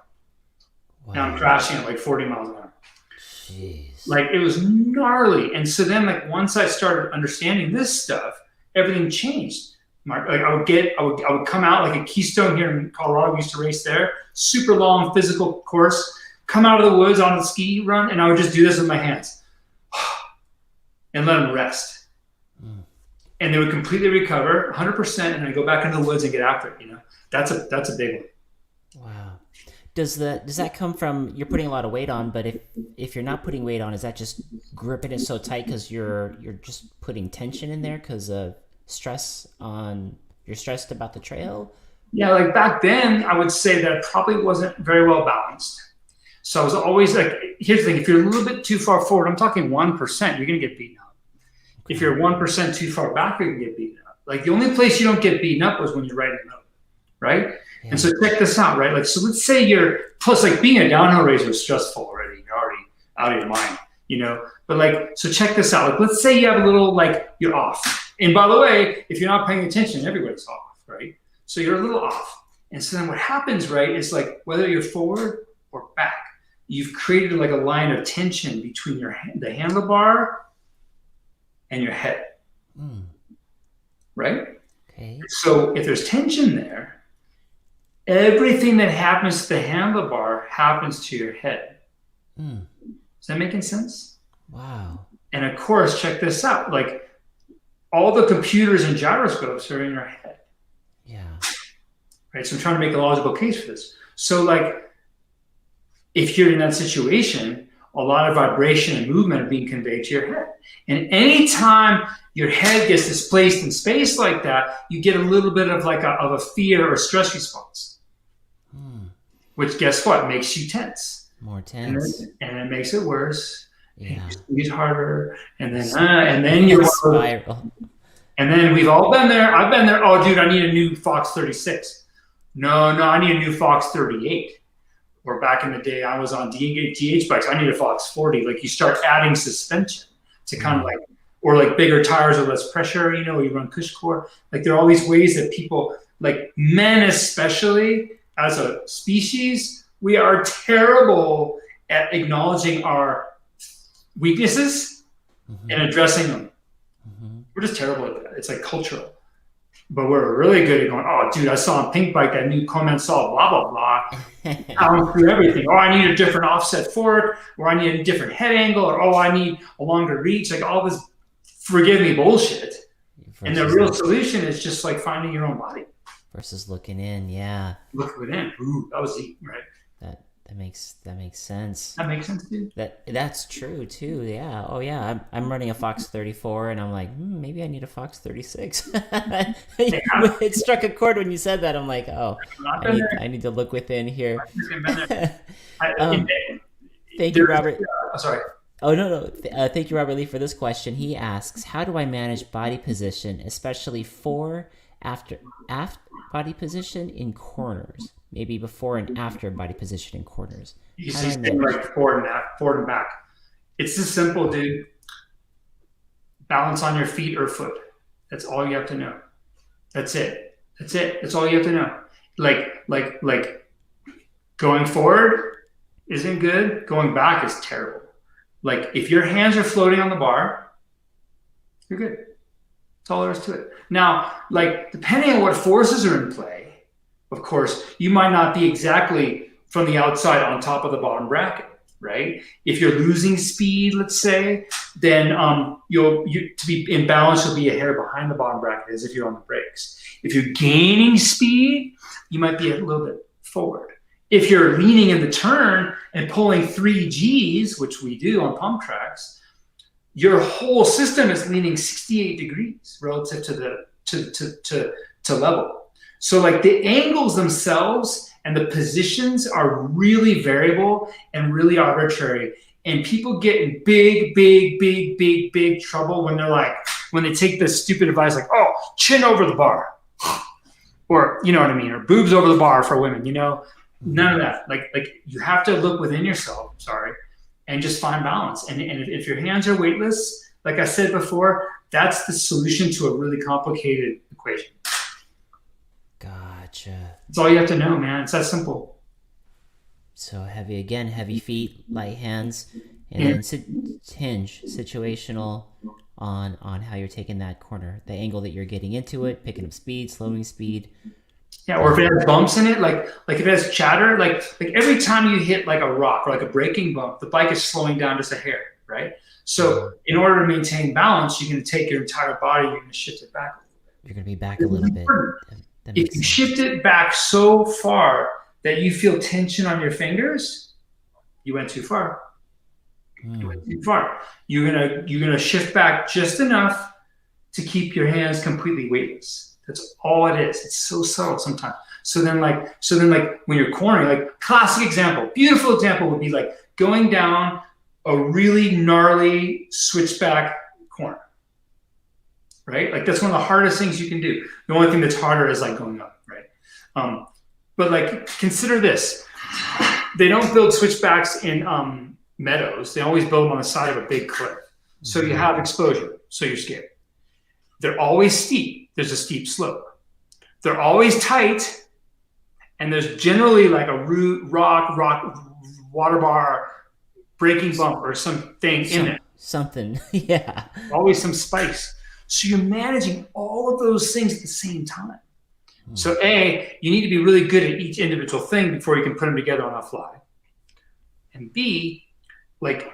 Wow. And I'm crashing at like 40 miles an hour. Jeez. Like it was gnarly. And so then like once I started understanding this stuff, everything changed. I would come out like a Keystone here in Colorado. We used to race there, super long physical course, come out of the woods on the ski run, and I would just do this with my hands and let them rest. And they would completely recover 100%, and I go back into the woods and get after it. That's a big one. Wow. Does that come from you're putting a lot of weight on, but if you're not putting weight on, is that just gripping it so tight because you're just putting tension in there because of stress you're stressed about the trail? Yeah, like back then, I would say that it probably wasn't very well balanced. So I was always like, here's the thing, if you're a little bit too far forward, I'm talking 1%, you're gonna get beaten up. If you're 1% too far back, you're gonna get beaten up. Like the only place you don't get beaten up was when you're riding a mountain, right? Yeah. And so check this out, right? Like, so let's say plus like being a downhill racer is stressful already. You're already out of your mind, But like, so check this out. Like, let's say you have a little, like you're off. And by the way, if you're not paying attention, everybody's off, right? So you're a little off. And so then what happens, right, is like whether you're forward or back, you've created like a line of tension between the handlebar and your head, right? Okay. So if there's tension there, everything that happens to the handlebar happens to your head. Is that making sense? Wow. And of course, check this out. Like all the computers and gyroscopes are in your head. Yeah. Right. So I'm trying to make a logical case for this. So like, if you're in that situation, a lot of vibration and movement are being conveyed to your head. And anytime your head gets displaced in space like that, you get a little bit of like a fear or stress response, which guess what? Makes you tense. More tense. And it makes it worse. Yeah. You squeeze harder. And then you're spiral. And then we've all been there. I've been there. Oh, dude, I need a new Fox 36. No, I need a new Fox 38. Or back in the day, I was on DH bikes. I need a Fox 40. Like you start adding suspension to kind of like, or like bigger tires or less pressure, you run cush core. Like there are all these ways that people, like men especially, as a species, we are terrible at acknowledging our weaknesses and addressing them. We're just terrible at that. It's like cultural. But we're really good at going, oh, dude, I saw on Pink Bike that new Commensal, blah, blah, blah. Pound through everything. Oh, I need a different offset fork, or I need a different head angle, or oh, I need a longer reach. Like all this, forgive me, bullshit. And the real solution is just like finding your own body. Versus looking in, yeah. Look within. Ooh, that was deep, right? That makes sense. That makes sense, dude. That's true too. Yeah. Oh yeah. I'm running a Fox 34, and I'm like, maybe I need a Fox 36. It struck a chord when you said that. I'm like, oh, I need to look within here. Thank you, Robert. Sorry. Oh no. Thank you, Robert Lee, for this question. He asks, how do I manage body position, especially for aft body position in corners? Maybe before and after body position in corners. You see things like forward and back. It's just simple, dude. Balance on your feet or foot. That's all you have to know. That's it. That's all you have to know. Like going forward isn't good. Going back is terrible. Like if your hands are floating on the bar, you're good. That's all there is to it. Now, like depending on what forces are in play, of course, you might not be exactly from the outside on top of the bottom bracket, right? If you're losing speed, let's say, then to be in balance, you'll be a hair behind the bottom bracket as if you're on the brakes. If you're gaining speed, you might be a little bit forward. If you're leaning in the turn and pulling 3 Gs, which we do on pump tracks, your whole system is leaning 68 degrees relative to level. So like the angles themselves and the positions are really variable and really arbitrary. And people get in big trouble when they take this stupid advice like, oh, chin over the bar. Or, you know what I mean? Or boobs over the bar for women, none of that. Like you have to look within yourself, and just find balance. And if your hands are weightless, like I said before, that's the solution to a really complicated equation. Gotcha. That's all you have to know, man. It's that simple. So heavy feet, light hands, and then hinge, situational on how you're taking that corner, the angle that you're getting into it, picking up speed, slowing speed. Yeah, or if it has bumps in it, like if it has chatter, like every time you hit like a rock or like a braking bump, the bike is slowing down just a hair, right? So in order to maintain balance, you're going to take your entire body, you're going to shift it back. You're going to be back a little bit. If you shift it back so far that you feel tension on your fingers, you went too far. You went too far. You're gonna shift back just enough to keep your hands completely weightless. That's all it is. It's so subtle sometimes. So then when you're cornering, like classic example, beautiful example would be like going down a really gnarly switchback corner. Right? Like that's one of the hardest things you can do. The only thing that's harder is like going up, right? But like consider this. They don't build switchbacks in meadows. They always build them on the side of a big cliff. So you have exposure. So you're scared. They're always steep. There's a steep slope. They're always tight. And there's generally like a rock, water bar, braking bump or something in it. Something, yeah. Always some spice. So you're managing all of those things at the same time. So A, you need to be really good at each individual thing before you can put them together on the fly. And B, like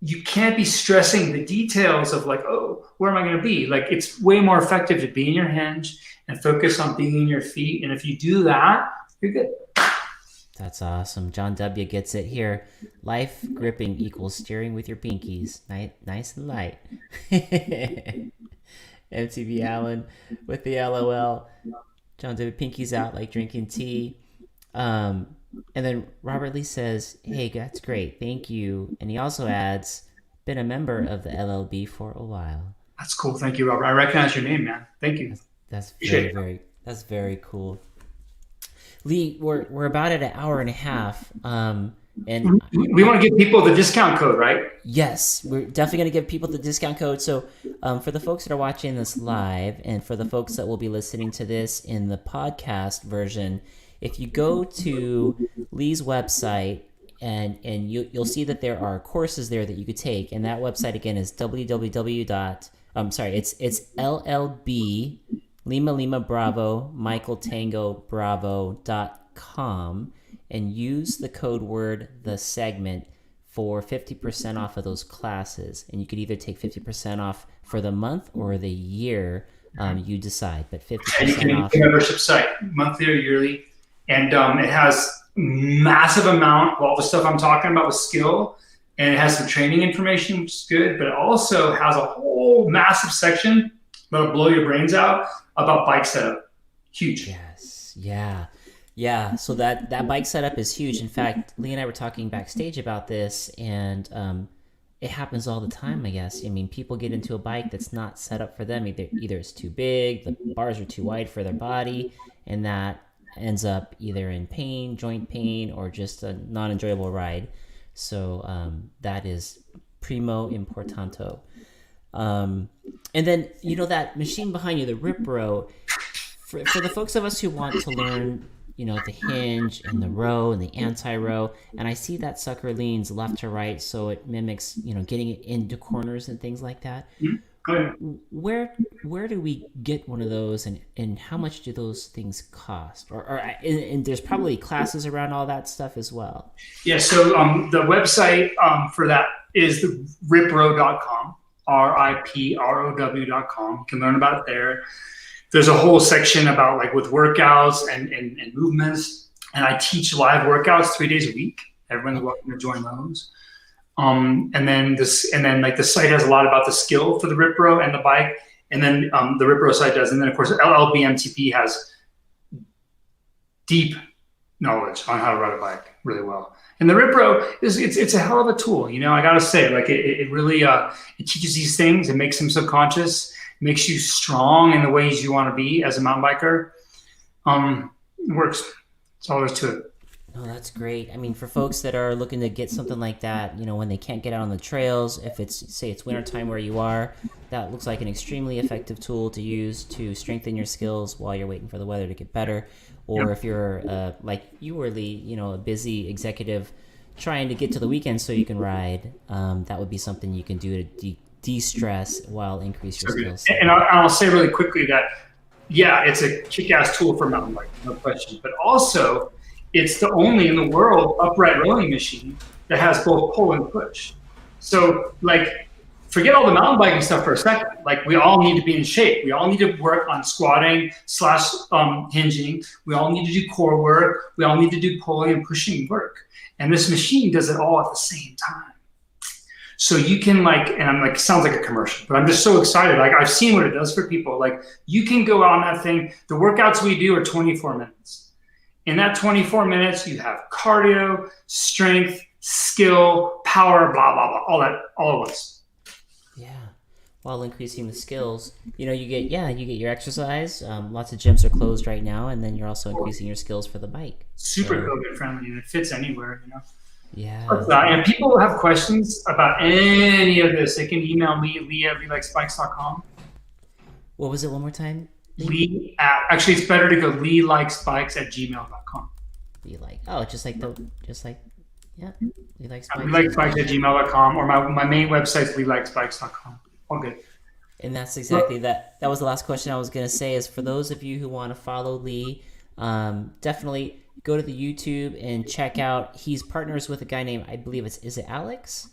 you can't be stressing the details of like, oh, where am I going to be? Like it's way more effective to be in your hinge and focus on being in your feet. And if you do that, you're good. That's awesome. John W. gets it here. Life gripping equals steering with your pinkies. Nice and light. MTV Allen with the LOL. John W. Pinkies out like drinking tea. And then Robert Lee says, hey, that's great. Thank you. And he also adds, been a member of the LLB for a while. That's cool. Thank you, Robert. I recognize your name, man. Thank you. That's very cool. Lee, we're about at an hour and a half. And we want to give people the discount code, right? Yes, we're definitely going to give people the discount code. So for the folks that are watching this live and for the folks that will be listening to this in the podcast version, if you go to Lee's website and you'll see that there are courses there that you could take. And that website again is it's LLB Lima Bravo Michael Tango Bravo.com. And use the code word the segment for 50% off of those classes. And you could either take 50% off for the month or the year. You decide, but 50% off. Membership site, monthly or yearly, and it has massive amount of all the stuff I'm talking about with skill, and it has some training information, which is good. But it also has a whole massive section that'll blow your brains out about bike setup. Huge. Yes. Yeah. Yeah, so that bike setup is huge. In fact, Lee and I were talking backstage about this, and it happens all the time, I guess. I mean, people get into a bike that's not set up for them. Either it's too big, the bars are too wide for their body, and that ends up either in pain, joint pain, or just a non-enjoyable ride. So that is primo importanto. And then, that machine behind you, the Ripro, for the folks of us who want to learn the hinge and the row and the anti-row, and I see that sucker leans left to right, so it mimics, getting it into corners and things like that. Where do we get one of those, and how much do those things cost? And there's probably classes around all that stuff as well. Yeah, so the website for that is the ripro.com, RIPROW.com. You can learn about it there. There's a whole section about like with workouts and movements, and I teach live workouts 3 days a week. Everyone's welcome to join those. And then the site has a lot about the skill for the Ripro and the bike, and then the Ripro site does, and then of course LLBMTP has deep knowledge on how to ride a bike really well. And the Ripro it's a hell of a tool. I got to say, like it really it teaches these things. It makes them subconscious, makes you strong in the ways you want to be as a mountain biker. It works. That's all there is to it. Oh, that's great. I mean, for folks that are looking to get something like that, when they can't get out on the trails, if it's wintertime where you are, that looks like an extremely effective tool to use to strengthen your skills while you're waiting for the weather to get better. Or if you're like you were, Lee, a busy executive trying to get to the weekend so you can ride, that would be something you can do to de-stress while increase your skills. And I'll say really quickly that, it's a kick-ass tool for mountain biking, no question. But also, it's the only in the world upright rowing machine that has both pull and push. So, like, forget all the mountain biking stuff for a second. Like, we all need to be in shape. We all need to work on squatting / hinging. We all need to do core work. We all need to do pulling and pushing work. And this machine does it all at the same time. So you can and I'm like, sounds like a commercial, but I'm just so excited. Like, I've seen what it does for people. Like, you can go on that thing. The workouts we do are 24 minutes. In that 24 minutes, you have cardio, strength, skill, power, blah, blah, blah, all at once. Yeah. While increasing the skills, you get your exercise. Lots of gyms are closed right now, and then you're also increasing your skills for the bike. Super COVID friendly, and it fits anywhere, Yeah. And if people have questions about any of this, they can email me, lee@leelikespikes.com. What was it one more time? Actually, it's better to go leelikespikes@gmail.com. leelikespikes@gmail.com, or my main website is leelikespikes.com. All good. And that's exactly that. That was the last question I was going to say, is for those of you who want to follow Lee, definitely go to the YouTube and check out, he's partners with a guy named, I believe is it Alex?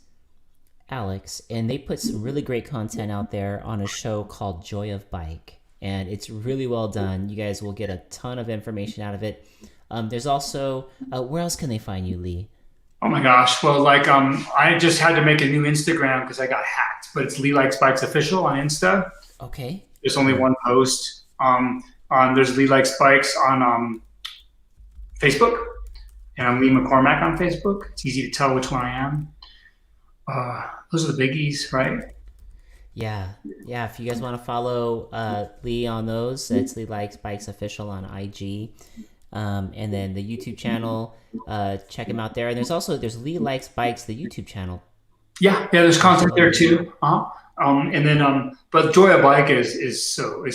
Alex. And they put some really great content out there on a show called Joy of Bike. And it's really well done. You guys will get a ton of information out of it. There's also, where else can they find you, Lee? Oh my gosh. Well, I just had to make a new Instagram because I got hacked, but it's Lee Likes Bikes Official on Insta. Okay. There's only one post. There's Lee Likes Bikes on Facebook, and I'm Lee McCormack on Facebook. It's easy to tell which one I am. Those are the biggies, right? Yeah. If you guys want to follow Lee on those, it's Lee Likes Bikes Official on IG. And then the YouTube channel, check him out there. And there's Lee Likes Bikes, the YouTube channel. Yeah, there's content there too. And then but Joy of Bike is so good.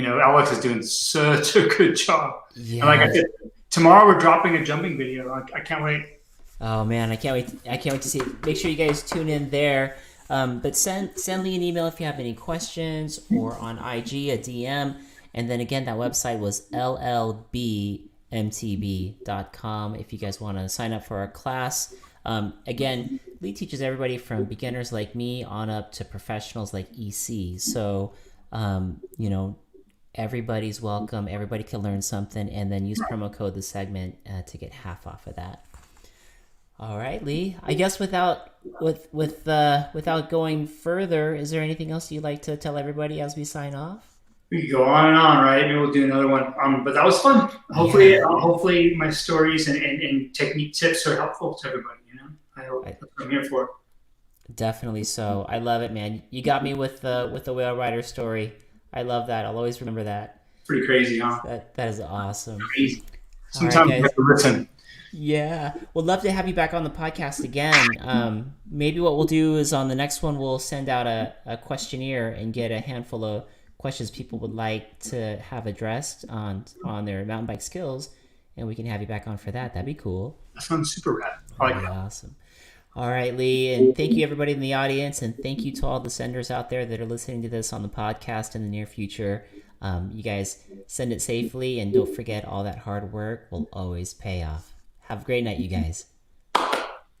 Alex is doing such a good job. Yeah. And like I said, tomorrow we're dropping a jumping video. I can't wait. Oh man, I can't wait to see it. Make sure you guys tune in there. But send Lee an email if you have any questions, or on IG a DM. And then again, that website was llbmtb.com if you guys want to sign up for our class. Again, Lee teaches everybody from beginners like me on up to professionals like EC. So, everybody's welcome. Everybody can learn something, and then use promo code The Segment to get half off of that. All right, Lee. I guess without going further, is there anything else you'd like to tell everybody as we sign off? We could go on and on, right? Maybe we'll do another one. But that was fun. Hopefully my stories and technique tips are helpful to everybody. I hope that's what I'm here for. Definitely so. I love it, man. You got me with the whale rider story. I love that. I'll always remember that. Pretty crazy, huh? That is awesome. Crazy. Sometimes you have to listen. Yeah. We'd love to have you back on the podcast again. Maybe what we'll do is on the next one, we'll send out a questionnaire and get a handful of questions people would like to have addressed on their mountain bike skills, and we can have you back on for that. That'd be cool. That sounds super rad. I like that. Awesome. All right, Lee, and thank you everybody in the audience, and thank you to all the senders out there that are listening to this on the podcast in the near future. You guys send it safely, and don't forget, all that hard work will always pay off. Have a great night, you guys.